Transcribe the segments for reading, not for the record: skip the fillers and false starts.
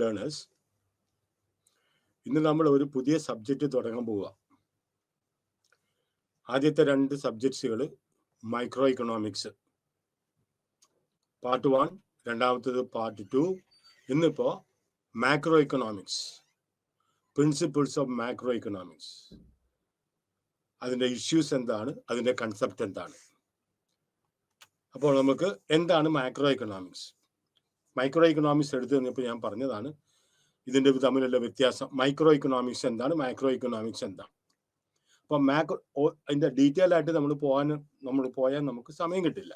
learners. ഇന്ന് നമ്മൾ ഒരു പുതിയ സബ്ജക്റ്റ് തുടങ്ങാൻ പോവുക. ആദ്യത്തെ 2 സബ്ജക്ട്സുകൾ മൈക്രോ ഇക്കണോമിക്സ് പാർട്ട് 1, രണ്ടാമത്തേത് പാർട്ട് 2. ഇന്നിപ്പോ macro economics, principles of macro economics, അതിന്റെ ഇഷ്യൂസ് എന്താണ്, അതിന്റെ കൺസെപ്റ്റ് എന്താണ്. അപ്പോൾ നമുക്ക് എന്താണ് മാക്രോ ഇക്കണോമിക്സ്? മൈക്രോ ഇക്കണോമിക്സ് എടുത്തു കഴിഞ്ഞപ്പോൾ ഞാൻ പറഞ്ഞതാണ് ഇതിന്റെ തമ്മിലുള്ള വ്യത്യാസം. മൈക്രോ ഇക്കണോമിക്സ് എന്താണ്, മാക്രോ ഇക്കണോമിക്സ് എന്താണ്? അപ്പൊ അതിന്റെ ഡീറ്റെയിൽ ആയിട്ട് നമ്മൾ പോയാൽ നമുക്ക് സമയം കിട്ടില്ല.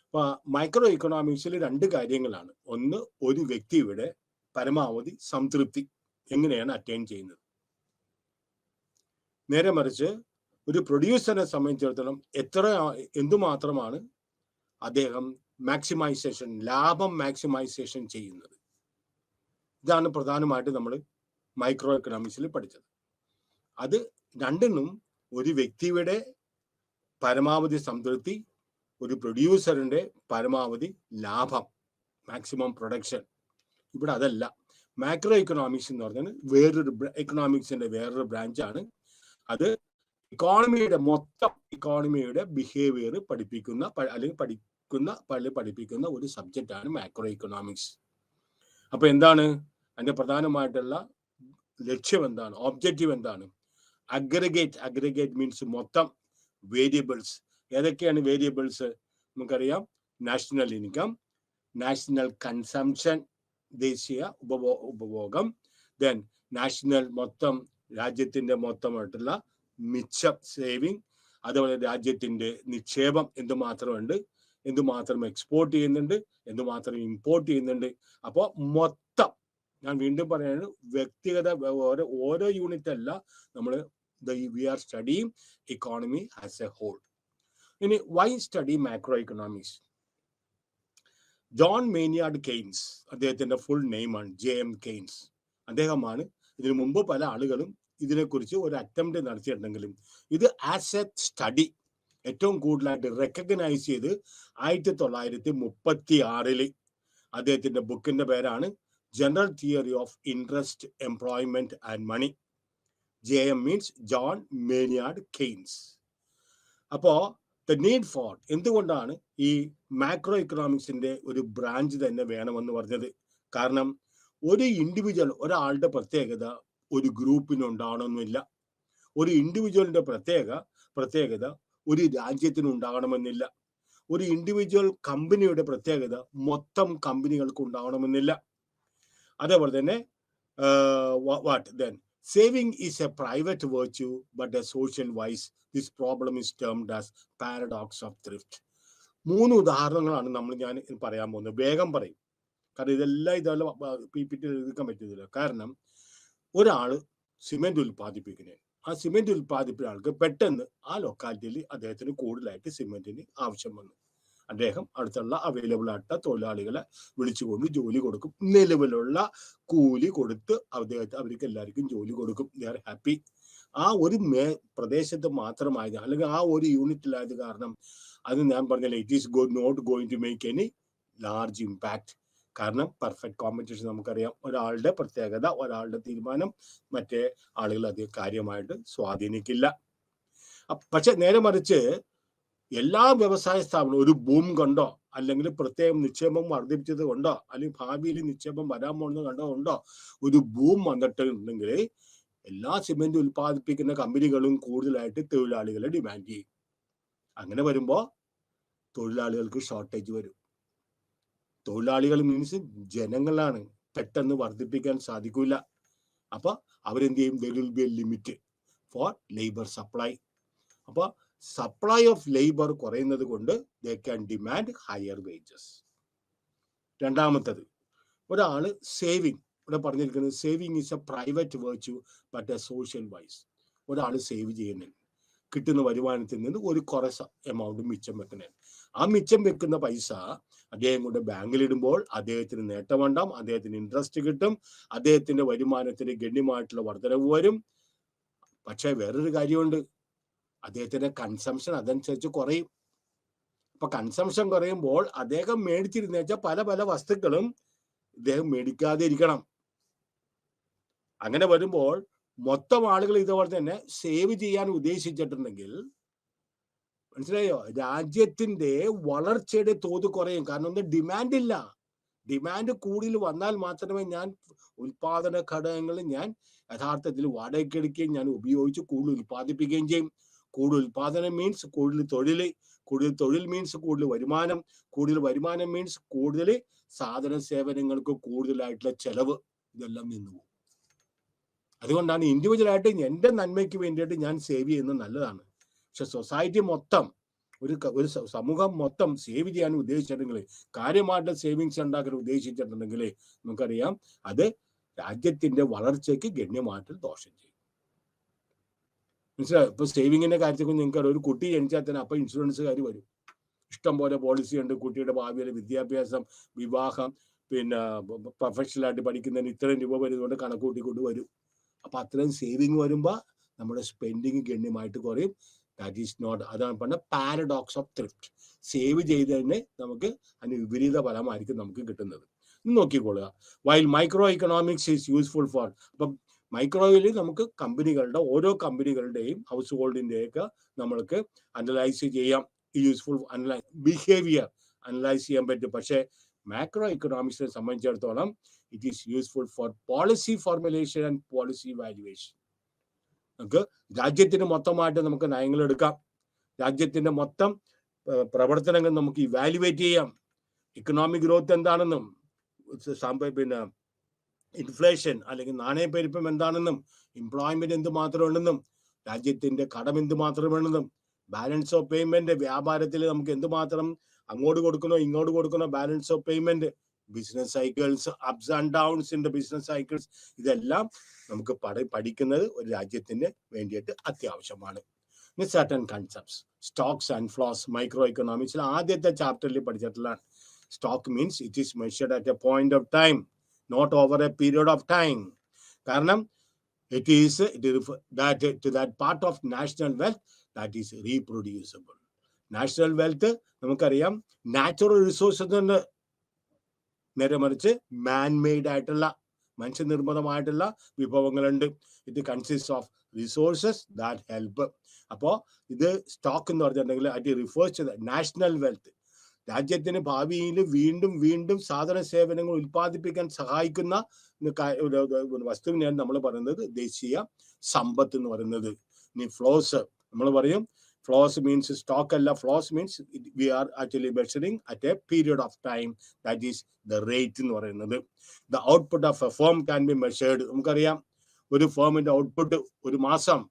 അപ്പൊ മൈക്രോ ഇക്കണോമിക്സിൽ 2 കാര്യങ്ങളാണ്. ഒന്ന്, ഒരു വ്യക്തിയുടെ പരമാവധി സംതൃപ്തി എങ്ങനെയാണ് അറ്റൈൻ ചെയ്യുന്നത്. നേരെ മറിച്ച് ഒരു പ്രൊഡ്യൂസറിനെ സംബന്ധിച്ചിടത്തോളം എന്തുമാത്രമാണ് അദ്ദേഹം മാക്സിമൈസേഷൻ, ലാഭം മാക്സിമൈസേഷൻ ചെയ്യുന്നത്. ഇതാണ് പ്രധാനമായിട്ട് നമ്മൾ മൈക്രോ എക്കണോമിക്സിൽ പഠിച്ചത്. അത് രണ്ടിനും ഒരു വ്യക്തിയുടെ പരമാവധി സംതൃപ്തി, ഒരു പ്രൊഡ്യൂസറിന്റെ പരമാവധി ലാഭം, മാക്സിമം പ്രൊഡക്ഷൻ. ഇവിടെ അതല്ല. മാക്രോ ഇക്കണോമിക്സ് എന്ന് പറഞ്ഞാൽ എക്കണോമിക്സിന്റെ വേറൊരു ബ്രാഞ്ചാണ്. അത് മൊത്തം ഇക്കോണമിയുടെ ബിഹേവിയർ പഠിപ്പിക്കുന്ന ഒരു സബ്ജക്റ്റ് ആണ് മാക്രോ ഇക്കണോമിക്സ്. അപ്പൊ എന്താണ് അതിന്റെ പ്രധാനമായിട്ടുള്ള ലക്ഷ്യം എന്താണ്, ഒബ്ജക്റ്റീവ് എന്താണ്? അഗ്രിഗേറ്റ് മീൻസ് മൊത്തം വേരിയബിൾസ്. ഏതൊക്കെയാണ് വേരിയബിൾസ്? നമുക്കറിയാം, നാഷണൽ ഇൻകം, നാഷണൽ കൺസംഷൻ, ദേശീയ ഉപഭോഗം, ദെൻ നാഷണൽ മൊത്തം, രാജ്യത്തിന്റെ മൊത്തമായിട്ടുള്ള മിച്ചം, സേവിങ്, അതുപോലെ രാജ്യത്തിന്റെ നിക്ഷേപം എന്തുമാത്രമുണ്ട്, എന്തുമാത്രം എക്സ്പോർട്ട് ചെയ്യുന്നുണ്ട്, എന്തുമാത്രം ഇമ്പോർട്ട് ചെയ്യുന്നുണ്ട്. അപ്പോൾ മൊത്തം, ഞാൻ വീണ്ടും പറയുന്നത്, വ്യക്തിഗത ഓരോ യൂണിറ്റ് അല്ല, നമ്മൾ we are studying economy as a whole. ഇനി why study macro economics? John Maynard Keynes, അദ്ദേഹത്തിന്റെ ഫുൾ നെയിമാണ് JM കെയ്ൻസ്. അദ്ദേഹമാണ്. ഇതിനു മുമ്പ് പല ആളുകളും ഇതിനെക്കുറിച്ച് ഒരു അറ്റംപ്റ്റ് നടത്തിയിട്ടുണ്ടെങ്കിലും ഇത് ആസ് എ സ്റ്റഡി ഏറ്റവും കൂടുതലായിട്ട് റെക്കഗ്നൈസ് ചെയ്ത് 1936 അദ്ദേഹത്തിന്റെ ബുക്കിന്റെ പേരാണ് general theory of interest, employment and money. JM means John Maynard Keynes. അപ്പോ ദ നീഡ് ഫോർ, എന്തുകൊണ്ടാണ് ഈ മാക്രോ ഇക്കണോമിക്സിന്റെ ഒരു ബ്രാഞ്ച് തന്നെ വേണമെന്ന് പറഞ്ഞത്? കാരണം ഒരു ഇൻഡിവിജ്വൽ, ഒരാളുടെ പ്രത്യേകത ഒരു ഗ്രൂപ്പിന് ഉണ്ടാകണമെന്നില്ല. ഒരു ഇൻഡിവിജ്വലിന്റെ പ്രത്യേകത ഒരു രാജ്യത്തിന് ഉണ്ടാകണമെന്നില്ല. ഒരു ഇൻഡിവിജ്വൽ കമ്പനിയുടെ പ്രത്യേകത മൊത്തം കമ്പനികൾക്ക് ഉണ്ടാകണമെന്നില്ല. അതേപോലെ തന്നെ saving is a private virtue but a social vice. This problem is termed as paradox of thrift. 3 ഉദാഹരണങ്ങളാണ് ഞാൻ പറയാൻ പോകുന്നത്. വേഗം പറയും, കാരണം ഇതെല്ലാം PPT എഴുതിക്കാൻ പറ്റുന്നില്ല. കാരണം ഒരാള് സിമെന്റ് ഉൽപ്പാദിപ്പിക്കുന്നത്, ആ സിമെന്റ് ഉൽപ്പാദിപ്പിക്കുന്ന ആൾക്ക് പെട്ടെന്ന് ആ ലൊക്കാലിറ്റിയിൽ അദ്ദേഹത്തിന് കൂടുതലായിട്ട് സിമെന്റിന് ആവശ്യം വന്നു. അദ്ദേഹം അടുത്തുള്ള അവൈലബിൾ ആയിട്ടുള്ള തൊഴിലാളികളെ വിളിച്ചുകൊണ്ട് ജോലി കൊടുക്കും. നിലവിലുള്ള കൂലി കൊടുത്ത് അവർക്ക് എല്ലാവർക്കും ജോലി കൊടുക്കും. They are happy. ആ ഒരു പ്രദേശത്ത് മാത്രമായത്, അല്ലെങ്കിൽ ആ ഒരു യൂണിറ്റിലായത് കാരണം അത് ഞാൻ പറഞ്ഞാൽ it is not going to make any large impact. കാരണം പെർഫെക്റ്റ് കോമ്പറ്റീഷൻ നമുക്കറിയാം. ഒരാളുടെ പ്രത്യേകത, ഒരാളുടെ തീരുമാനം മറ്റേ ആളുകൾ അത് കാര്യമായിട്ട് സ്വാധീനിക്കില്ല. പക്ഷെ നേരെ മറിച്ച് എല്ലാ വ്യവസായ സ്ഥാപനവും ഒരു ബൂം കണ്ടോ, അല്ലെങ്കിൽ പ്രത്യേകം നിക്ഷേപം വർദ്ധിപ്പിച്ചത് കൊണ്ടോ, അല്ലെങ്കിൽ ഭാവിയിൽ നിക്ഷേപം വരാൻ പോകുന്നത് കൊണ്ടോ ഒരു ബൂം വന്നിട്ടുണ്ടെങ്കിൽ എല്ലാ സിമെന്റ് ഉൽപ്പാദിപ്പിക്കുന്ന കമ്പനികളും കൂടുതലായിട്ട് തൊഴിലാളികളെ ഡിമാൻഡ് ചെയ്യും. അങ്ങനെ വരുമ്പോ തൊഴിലാളികൾക്ക് ഷോർട്ടേജ് വരും. തൊഴിലാളികൾ മീൻസ് ജനങ്ങളാണ്. പെട്ടെന്ന് വർദ്ധിപ്പിക്കാൻ സാധിക്കില്ല. അപ്പൊ അവരെന്ത് ചെയ്യും? there will be a limit for labor supply. അപ്പൊ സപ്ലൈ ഓഫ് ലേബർ കുറയുന്നത് കൊണ്ട് they can demand higher wages. രണ്ടാമത്തത്, ഒരാള് സേവിങ്, ഇവിടെ പറഞ്ഞിരിക്കുന്നത് saving is a private virtue but a social vice. ഒരാൾ സേവ് ചെയ്യുന്നുണ്ട്, കിട്ടുന്ന വരുമാനത്തിൽ നിന്ന് ഒരു കുറച്ച് എമൗണ്ട് മിച്ചം വെക്കുന്നതാണ്. ആ മിച്ചം വെക്കുന്ന പൈസ അദ്ദേഹം കൊണ്ട് ബാങ്കിലിടുമ്പോൾ അദ്ദേഹത്തിന് നേട്ടമുണ്ടാവും, അദ്ദേഹത്തിന് ഇൻട്രസ്റ്റ് കിട്ടും, അദ്ദേഹത്തിന്റെ വരുമാനത്തിന് ഗണ്യമായിട്ടുള്ള വർധനവ് വരും. പക്ഷെ വേറൊരു കാര്യമുണ്ട്, അദ്ദേഹത്തിന്റെ കൺസംഷൻ അതനുസരിച്ച് കുറയും. അപ്പൊ കൺസംഷൻ കുറയുമ്പോൾ അദ്ദേഹം മേടിച്ചിരുന്ന പല വസ്തുക്കളും ഇദ്ദേഹം മേടിക്കാതെ ഇരിക്കണം. അങ്ങനെ വരുമ്പോൾ മൊത്തം ആളുകൾ ഇതുപോലെ തന്നെ സേവ് ചെയ്യാൻ ഉദ്ദേശിച്ചിട്ടുണ്ടെങ്കിൽ, മനസ്സിലായോ, രാജ്യത്തിന്റെ വളർച്ചയുടെ തോത് കുറയും. കാരണം ഒന്നും ഡിമാൻഡ് ഇല്ല. ഡിമാൻഡ് കൂടുതൽ വന്നാൽ മാത്രമേ ഞാൻ ഉൽപാദന ഘടകങ്ങൾ ഞാൻ യഥാർത്ഥത്തിൽ വാടകയ്ക്ക് എടുക്കുകയും ഞാൻ ഉപയോഗിച്ച് കൂടുതൽ ഉൽപ്പാദിപ്പിക്കുകയും ചെയ്യും. കൂടുതൽ ഉൽപാദനം മീൻസ് കൂടുതൽ തൊഴിൽ, കൂടുതൽ തൊഴിൽ മീൻസ് കൂടുതൽ വരുമാനം, കൂടുതൽ വരുമാനം മീൻസ് കൂടുതൽ സാധന സേവനങ്ങൾക്ക് കൂടുതലായിട്ടുള്ള ചെലവ്, ഇതെല്ലാം നിന്നു പോകും. അതുകൊണ്ടാണ് ഇൻഡിവിജ്വലായിട്ട് എൻ്റെ നന്മയ്ക്ക് വേണ്ടിയിട്ട് ഞാൻ സേവ് ചെയ്യുന്നത് നല്ലതാണ്. പക്ഷെ സൊസൈറ്റി മൊത്തം, ഒരു സമൂഹം മൊത്തം സേവ് ചെയ്യാൻ ഉദ്ദേശിച്ചിട്ടുണ്ടെങ്കിൽ, കാര്യമായിട്ട് സേവിങ്സ് ഉണ്ടാക്കാൻ ഉദ്ദേശിച്ചിട്ടുണ്ടെങ്കിൽ, നമുക്കറിയാം അത് രാജ്യത്തിന്റെ വളർച്ചയ്ക്ക് ഗണ്യമായിട്ട് ദോഷം ചെയ്യും. മനസ്സിലായോ? ഇപ്പൊ സേവിങ്ങിന്റെ കാര്യത്തിൽ നിങ്ങൾക്ക് ഒരു കുട്ടി ജനിച്ചാൽ തന്നെ അപ്പൊ ഇൻഷുറൻസുകാർ വരും. ഇഷ്ടം പോലെ പോളിസി ഉണ്ട്. കുട്ടിയുടെ ഭാവിയിൽ വിദ്യാഭ്യാസം, വിവാഹം, പിന്നെ പ്രൊഫഷണലായിട്ട് പഠിക്കുന്നതിന് ഇത്രയും രൂപ വരുന്നതുകൊണ്ട് കണക്ക് കൂട്ടിക്കൊണ്ട് വരും. അപ്പൊ അത്രയും സേവിങ് വരുമ്പോൾ നമ്മുടെ സ്പെൻഡിങ് ഗണ്യമായിട്ട് കുറയും. ദാറ്റ് ഈസ് നോട്ട്, അതാണ് പറഞ്ഞ പാരഡോക്സ് ഓഫ് ത്രിഫ്റ്റ്. സേവ് ചെയ്തതിന് നമുക്ക് അതിന് വിപരീത ഫലമായിരിക്കും നമുക്ക് കിട്ടുന്നത്. നോക്കിക്കൊള്ളുക. While micro economics is useful for, അപ്പം മൈക്രോയിൽ നമുക്ക് കമ്പനികളുടെ, ഓരോ കമ്പനികളുടെയും ഹൗസ് ഹോൾഡിൻ്റെയൊക്കെ നമ്മൾക്ക് അനലൈസ് ചെയ്യാം. യൂസ്ഫുൾ ബിഹേവിയർ അനലൈസ് ചെയ്യാൻ പറ്റും. പക്ഷേ മാക്രോ ഇക്കണോമിക്സിനെ സംബന്ധിച്ചിടത്തോളം it is useful four policy formulation and policy valuation. നമുക്ക് രാജ്യത്തിന് മൊത്തമായിട്ട് നമുക്ക് നയങ്ങൾ എടുക്കാം. രാജ്യത്തിന്റെ മൊത്തം പ്രവർത്തനങ്ങൾ നമുക്ക് ഇവാലുവേറ്റ് ചെയ്യാം. ഇക്കണോമിക് ഗ്രോത്ത് എന്താണെന്നും, പിന്നെ ഇൻഫ്ലേഷൻ അല്ലെങ്കിൽ നാണയപ്പെരുപ്പം എന്താണെന്നും, എംപ്ലോയ്മെന്റ് എന്ത് മാത്രം ഉണ്ടെന്നും, രാജ്യത്തിന്റെ കടം എന്ത് മാത്രമാണെന്നും, ബാലൻസ് ഓഫ് പേയ്മെന്റ്, വ്യാപാരത്തിൽ നമുക്ക് എന്തുമാത്രം അങ്ങോട്ട് കൊടുക്കണോ ഇങ്ങോട്ട് കൊടുക്കണോ, balance of payment, business cycles, ups and downs in the business cycles, ഇതെല്ലാം നമുക്ക് പഠിക്കുന്നത് ഒരു രാജ്യത്തിന് വേണ്ടിയിട്ട് അത്യാവശ്യമാണ്. Certain concepts, stocks and flows, micro ഇക്കണോമിക്സിൽ ആദ്യത്തെ ചാപ്റ്ററിൽ പഠിച്ചിട്ടുള്ളതാണ്. Stock means it is measured at a point of time, not over a period of time. കാരണം it is that part of national wealth that is reproducible. National wealth നമുക്കറിയാം natural resources ഉണ്ട്, നേരെ മറിച്ച് man-made ആയിട്ടുള്ള മനുഷ്യനിർമ്മിതമായിട്ടുള്ള വിഭവങ്ങളുണ്ട്. ഇത് consist of resources that help. അപ്പോൾ ഇത് stock എന്ന് പറഞ്ഞിട്ടുണ്ടെങ്കിൽ അത് റിഫേഴ്സ് ചെയ്ത നാഷണൽ വെൽത്ത്, രാജ്യത്തിന് ഭാവിയിൽ വീണ്ടും വീണ്ടും സാധന സേവനങ്ങൾ ഉൽപ്പാദിപ്പിക്കാൻ സഹായിക്കുന്ന വസ്തുവിനെയാണ് നമ്മൾ പറയുന്നത് ദേശീയ സമ്പത്ത് എന്ന് പറയുന്നത്. ഇനി ഫ്ലോസ് നമ്മൾ പറയും, ഫ്ലോസ് മീൻസ് സ്റ്റോക്ക് അല്ല, flows means we are actually measuring at a period of time, that is the rate എന്ന് പറയുന്നത്. The output of a firm can be measured. നമുക്കറിയാം ഒരു ഫേമിന്റെ ഔട്ട്പുട്ട് ഒരു മാസം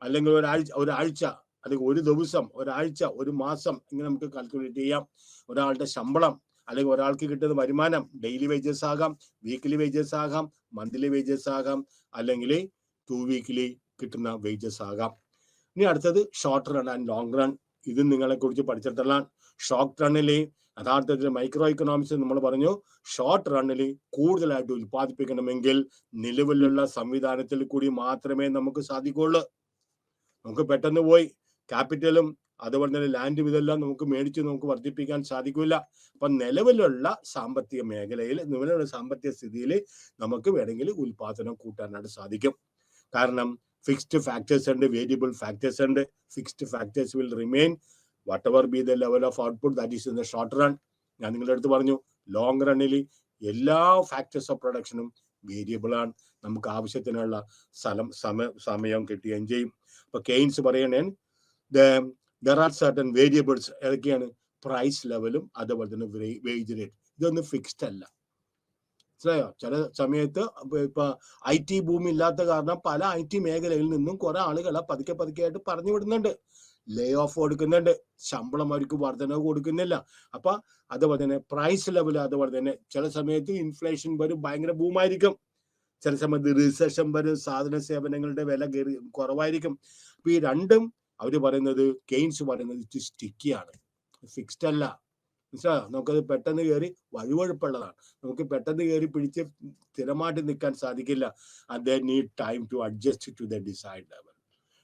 അല്ലെങ്കിൽ ഒരാഴ്ച അല്ലെങ്കിൽ ഒരു ദിവസം, ഒരാഴ്ച, ഒരു മാസം, ഇങ്ങനെ നമുക്ക് കാൽക്കുലേറ്റ് ചെയ്യാം. ഒരാളുടെ ശമ്പളം അല്ലെങ്കിൽ ഒരാൾക്ക് കിട്ടുന്ന വരുമാനം ഡെയിലി വേജസ് ആകാം, വീക്ക്ലി വേജസ് ആകാം, മന്ത്ലി വേജസ് ആകാം, അല്ലെങ്കിൽ 2 വീക്കിലി കിട്ടുന്ന വേജസ് ആകാം. ഇനി അടുത്തത് short run and long run. ഇത് നിങ്ങളെ കുറിച്ച് പഠിച്ചിട്ടുള്ള. ഷോർട്ട് റണ്ണിൽ യഥാർത്ഥത്തിൽ മൈക്രോ ഇക്കണോമിക്സ് നമ്മൾ പറഞ്ഞു, ഷോർട്ട് റണ്ണിൽ കൂടുതലായിട്ട് ഉൽപ്പാദിപ്പിക്കണമെങ്കിൽ നിലവിലുള്ള സംവിധാനത്തിൽ കൂടി മാത്രമേ നമുക്ക് സാധിക്കുള്ളൂ. നമുക്ക് പെട്ടെന്ന് പോയി ക്യാപിറ്റലും അതുപോലെ തന്നെ ലാൻഡും ഇതെല്ലാം നമുക്ക് മേടിച്ച് നമുക്ക് വർദ്ധിപ്പിക്കാൻ സാധിക്കില്ല. അപ്പൊ നിലവിലുള്ള സാമ്പത്തിക മേഖലയിൽ, നിലവിലുള്ള സാമ്പത്തിക സ്ഥിതിയിൽ നമുക്ക് വേണമെങ്കിൽ ഉൽപാദനം കൂട്ടാനായിട്ട് സാധിക്കും. കാരണം ഫിക്സ്ഡ് ഫാക്ടേഴ്സ് ഉണ്ട്, വേരിയബിൾ ഫാക്ടേഴ്സ് ഉണ്ട്. Fixed factors will remain what ever B the level of output that is in the short run. ഞാൻ നിങ്ങളുടെ അടുത്ത് പറഞ്ഞു, ലോങ് റണ്ണിൽ എല്ലാ ഫാക്ടേഴ്സ് ഓഫ് പ്രൊഡക്ഷനും വേരിയബിൾ ആണ്. നമുക്ക് ആവശ്യത്തിനുള്ള സമയം കിട്ടുകയും ചെയ്യും. അപ്പൊ കെയ്ൻസ് പറയണേ there are certain variables. ഏതൊക്കെയാണ്? പ്രൈസ് ലെവലും അതുപോലെ തന്നെ വേജ് റേറ്റ്. ഇതൊന്നും ഫിക്സ്ഡ് അല്ല. മനസ്സിലായോ? ചില സമയത്ത് ഇപ്പൊ IT ഭൂമി ഇല്ലാത്ത കാരണം പല IT മേഖലയിൽ നിന്നും കുറെ ആളുകളെ പതുക്കെ ആയിട്ട് പറഞ്ഞു വിടുന്നുണ്ട്, ലേ ഓഫ് കൊടുക്കുന്നുണ്ട്, ശമ്പളം അവർക്ക് വർധനവ് കൊടുക്കുന്നില്ല. അപ്പൊ അതുപോലെ തന്നെ പ്രൈസ് ലെവൽ, അതുപോലെ തന്നെ ചില സമയത്ത് ഇൻഫ്ലേഷൻ വരും, ഭയങ്കര ബൂമായിരിക്കും. ചില സമയത്ത് റിസഷൻ വരും, സാധന സേവനങ്ങളുടെ വില കുറവായിരിക്കും. അപ്പൊ ഈ രണ്ടും അവർ പറയുന്നത്, കെയ്ൻസ് പറയുന്നത് ഇറ്റ് സ്റ്റിക്കിയാണ്, ഫിക്സ്ഡ് അല്ല. മനസ്സിലായോ? നമുക്കത് പെട്ടെന്ന് കയറി വഴുവഴുപ്പുള്ളതാണ്. നമുക്ക് പെട്ടെന്ന് കയറി പിടിച്ച് സ്ഥിരമായിട്ട് നിൽക്കാൻ സാധിക്കില്ല. And they need time to adjust to the desired level.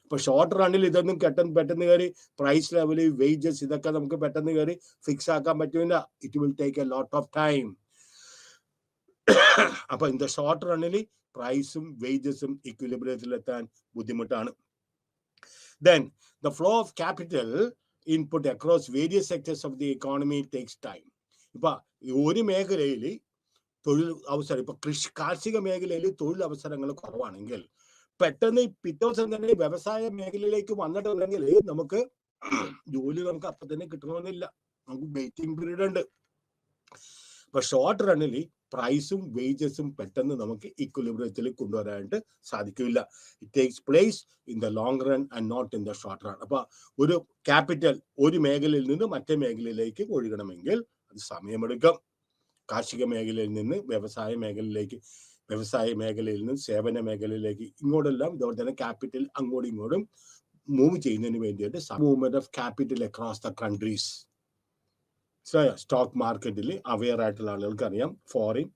ഇപ്പൊ ഷോർട്ട് റണ്ണിൽ ഇതൊന്നും പെട്ടെന്ന് കയറി പ്രൈസ് ലെവൽ, വേജസ്, ഇതൊക്കെ നമുക്ക് പെട്ടെന്ന് കയറി ഫിക്സ് ആക്കാൻ പറ്റില്ല. It will take a lot of time. അപ്പൊ ഇൻ ദ ഷോർട്ട് റണ്ണിൽ പ്രൈസും വേജസും ഇക്വിലിബ്രിയത്തിലെത്താൻ ബുദ്ധിമുട്ടാണ്. Then the flow of capital input across various sectors of the economy takes time. ഇപ്പൊ ഒരു മേഖലയിൽ തൊഴിൽ അവസരം, ഇപ്പൊ കാർഷിക മേഖലയിൽ തൊഴിൽ അവസരങ്ങൾ കുറവാണെങ്കിൽ പെട്ടെന്ന് പിറ്റേ ദിവസം തന്നെ വ്യവസായ മേഖലയിലേക്ക് വന്നിട്ടുണ്ടെങ്കിൽ നമുക്ക് ജോലി നമുക്ക് അപ്പൊ തന്നെ കിട്ടണമെന്നില്ല, നമുക്ക് വെയിറ്റിംഗ് പീരീഡ് ഉണ്ട്. അപ്പൊ ഷോർട്ട് റണ്ണിൽ പ്രൈസും വേജസും പെട്ടെന്ന് നമുക്ക് ഇക്വിലിബ്രിയത്തിൽ കൊണ്ടുവരാനായിട്ട് സാധിക്കില്ല. It takes place in the long run and not in the short run. അപ്പൊ ഒരു ക്യാപിറ്റൽ ഒരു മേഖലയിൽ നിന്ന് മറ്റേ മേഖലയിലേക്ക് ഒഴുകണമെങ്കിൽ അത് സമയമെടുക്കും. കാർഷിക മേഖലയിൽ നിന്ന് വ്യവസായ മേഖലയിലേക്ക്, വ്യവസായ മേഖലയിൽ നിന്ന് സേവന മേഖലയിലേക്ക്, ഇങ്ങോട്ടെല്ലാം ഇതുപോലെ തന്നെ ക്യാപിറ്റൽ അങ്ങോട്ടും ഇങ്ങോട്ടും മൂവ് ചെയ്യുന്നതിന് വേണ്ടിയിട്ട് movement of capital across the countries. Stock മാർക്കറ്റിൽ അവെയർ ആയിട്ടുള്ള ആളുകൾക്ക് അറിയാം, ഫോറിൻ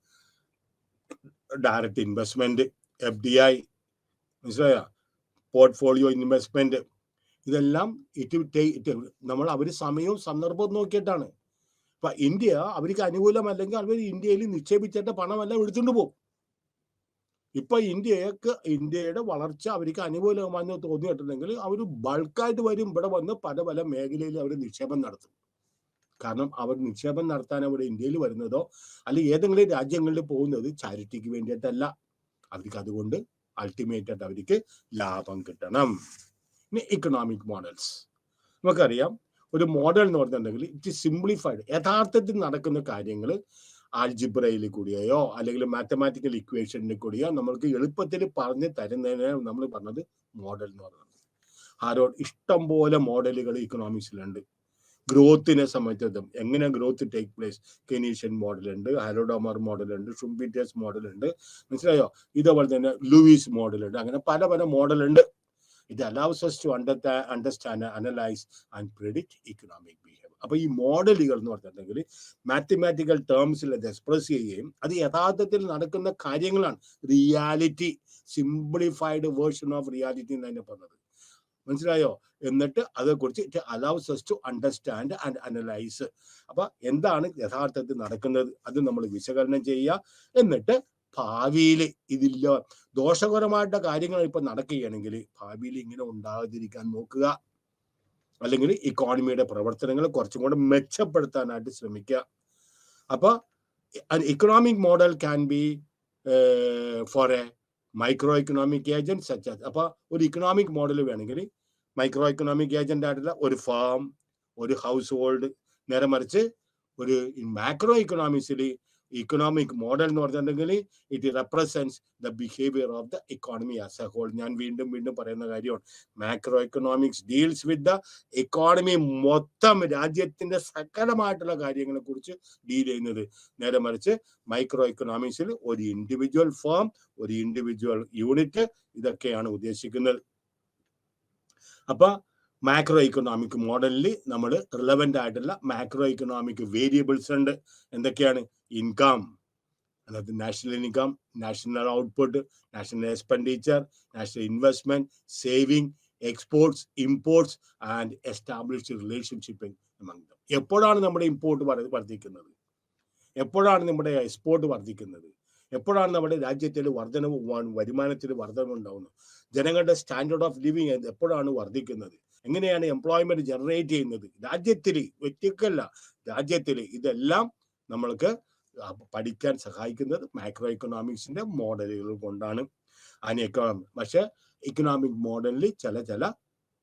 ഡയറക്റ്റ് ഇൻവെസ്റ്റ്മെന്റ്, FDI, മനസ്സിലായോ, പോർട്ട്ഫോളിയോ ഇൻവെസ്റ്റ്മെന്റ്, ഇതെല്ലാം നമ്മൾ അവർ സമയവും സന്ദർഭവും നോക്കിയിട്ടാണ്. ഇപ്പൊ ഇന്ത്യ അവർക്ക് അനുകൂലമല്ലെങ്കിൽ അവർ ഇന്ത്യയിൽ നിക്ഷേപിച്ചിട്ട് പണമെല്ലാം എടുത്തുകൊണ്ട് പോകും. ഇപ്പൊ ഇന്ത്യയുടെ വളർച്ച അവർക്ക് അനുകൂലമാണെന്ന് തോന്നിയിട്ടുണ്ടെങ്കിൽ അവർ ബൾക്കായിട്ട് വരും, ഇവിടെ വന്ന് പല മേഖലയിൽ അവർ നിക്ഷേപം നടത്തും. കാരണം അവർ നിക്ഷേപം നടത്താൻ അവിടെ ഇന്ത്യയിൽ വരുന്നതോ അല്ലെങ്കിൽ ഏതെങ്കിലും രാജ്യങ്ങളിൽ പോകുന്നത് ചാരിറ്റിക്ക് വേണ്ടിയിട്ടല്ല, അവർക്ക് അതുകൊണ്ട് അൾട്ടിമേറ്റ് ആയിട്ട് അവർക്ക് ലാഭം കിട്ടണം. ഇനി ഇക്കണോമിക് മോഡൽസ് നമുക്കറിയാം. ഒരു മോഡൽ എന്ന് പറഞ്ഞിട്ടുണ്ടെങ്കിൽ ഇറ്റ് സിംപ്ലിഫൈഡ്, യഥാർത്ഥത്തിൽ നടക്കുന്ന കാര്യങ്ങൾ ആൽജിബ്രയിൽ കൂടിയോ അല്ലെങ്കിൽ മാത്തമാറ്റിക്കൽ ഇക്വേഷനിൽ കൂടിയോ നമ്മൾക്ക് എളുപ്പത്തിൽ പറഞ്ഞു തരുന്നതിന് നമ്മൾ പറഞ്ഞത് മോഡൽ എന്ന് പറയുന്നത്. ഇഷ്ടം പോലെ മോഡലുകൾ ഇക്കണോമിക്സിലുണ്ട്. ഗ്രോത്തിനെ സംബന്ധിച്ചതും എങ്ങനെ growth take place, Keynesian model ഉണ്ട്, ഹാരോഡോമർ മോഡൽ ഉണ്ട്, ഷുംപീറ്റേഴ്സ് മോഡൽ ഉണ്ട്, മനസ്സിലായോ, ഇതേപോലെ തന്നെ ലൂയിസ് മോഡൽ ഉണ്ട്, അങ്ങനെ പല മോഡൽ ഉണ്ട്. It allows us to understand, analyze and predict economic behavior. അപ്പൊ ഈ മോഡലുകൾ എന്ന് പറഞ്ഞിട്ടുണ്ടെങ്കിൽ മാത്തമാറ്റിക്കൽ ടേംസിൽ അത് എക്സ്പ്രസ് ചെയ്യുകയും അത് യഥാർത്ഥത്തിൽ നടക്കുന്ന കാര്യങ്ങളാണ്. Reality, simplified version of reality എന്ന് തന്നെ പറഞ്ഞത്, മനസ്സിലായോ. എന്നിട്ട് അതേക്കുറിച്ച് it allows us to understand and analyze. അപ്പൊ എന്താണ് യഥാർത്ഥത്തിൽ നടക്കുന്നത് അത് നമ്മൾ വിശകലനം ചെയ്യുക. എന്നിട്ട് ഭാവിയിൽ ഇതില്ല ദോഷകരമായിട്ട് കാര്യങ്ങൾ ഇപ്പൊ നടക്കുകയാണെങ്കിൽ ഭാവിയിൽ ഇങ്ങനെ ഉണ്ടാകാതിരിക്കാൻ നോക്കുക, അല്ലെങ്കിൽ ഇക്കോണമിയുടെ പ്രവർത്തനങ്ങൾ കുറച്ചും കൂടെ മെച്ചപ്പെടുത്താനായിട്ട് ശ്രമിക്കുക. അപ്പൊ economic model can be for a micro economic agent such as. അപ്പൊ ഒരു ഇക്കണോമിക് മോഡൽ വേണമെങ്കിൽ മൈക്രോ എക്കണോമിക് ഏജന്റ് ആയിട്ടുള്ള ഒരു ഫാം, ഒരു ഹൗസ് ഹോൾഡ്, നേരെ മറിച്ച് ഒരു മാക്രോ ഇക്കണോമിക്സിൽ ഇക്കണോമിക് മോഡൽ എന്ന് പറഞ്ഞിട്ടുണ്ടെങ്കിൽ it represents the behaviour of the economy as a whole. ഞാൻ വീണ്ടും പറയുന്ന കാര്യമാണ്, macro economics deals with the economy, മൊത്തം രാജ്യത്തിന്റെ സകലമായിട്ടുള്ള കാര്യങ്ങളെ കുറിച്ച് ഡീൽ ചെയ്യുന്നത്. നേരെ മറിച്ച് മൈക്രോ എക്കണോമിക്സിൽ ഒരു ഇൻഡിവിജ്വൽ ഫേം, ഒരു ഇൻഡിവിജ്വൽ യൂണിറ്റ്, ഇതൊക്കെയാണ് ഉദ്ദേശിക്കുന്നത്. അപ്പൊ മാക്രോ ഇക്കണോമിക് മോഡലിൽ നമ്മൾ റിലവൻ്റ് ആയിട്ടുള്ള മാക്രോ ഇക്കണോമിക് വേരിയബിൾസ് ഉണ്ട്. എന്തൊക്കെയാണ്? ഇൻകം, അതായത് national income, national output, national expenditure, national investment, saving, exports, imports and established relationship among them. എപ്പോഴാണ് നമ്മുടെ ഇമ്പോർട്ട് വർദ്ധിക്കുന്നത്? എപ്പോഴാണ് നമ്മുടെ എക്സ്പോർട്ട് വർദ്ധിക്കുന്നത്? എപ്പോഴാണ് നമ്മുടെ രാജ്യത്തിൽ വർധനവ്, വരുമാനത്തിൽ വർധനവ് ഉണ്ടാവുന്നത്? ജനങ്ങളുടെ സ്റ്റാൻഡേർഡ് ഓഫ് ലിവിങ് എപ്പോഴാണ് വർദ്ധിക്കുന്നത്? എങ്ങനെയാണ് എംപ്ലോയ്മെന്റ് ജനറേറ്റ് ചെയ്യുന്നത് രാജ്യത്തിൽ, വ്യക്തിക്കല്ല രാജ്യത്തിൽ? ഇതെല്ലാം നമ്മൾക്ക് പഠിക്കാൻ സഹായിക്കുന്നത് മാക്രോ എക്കണോമിക്സിന്റെ മോഡലുകൾ കൊണ്ടാണ്. പക്ഷെ ഇക്കണോമിക് മോഡലിൽ ചില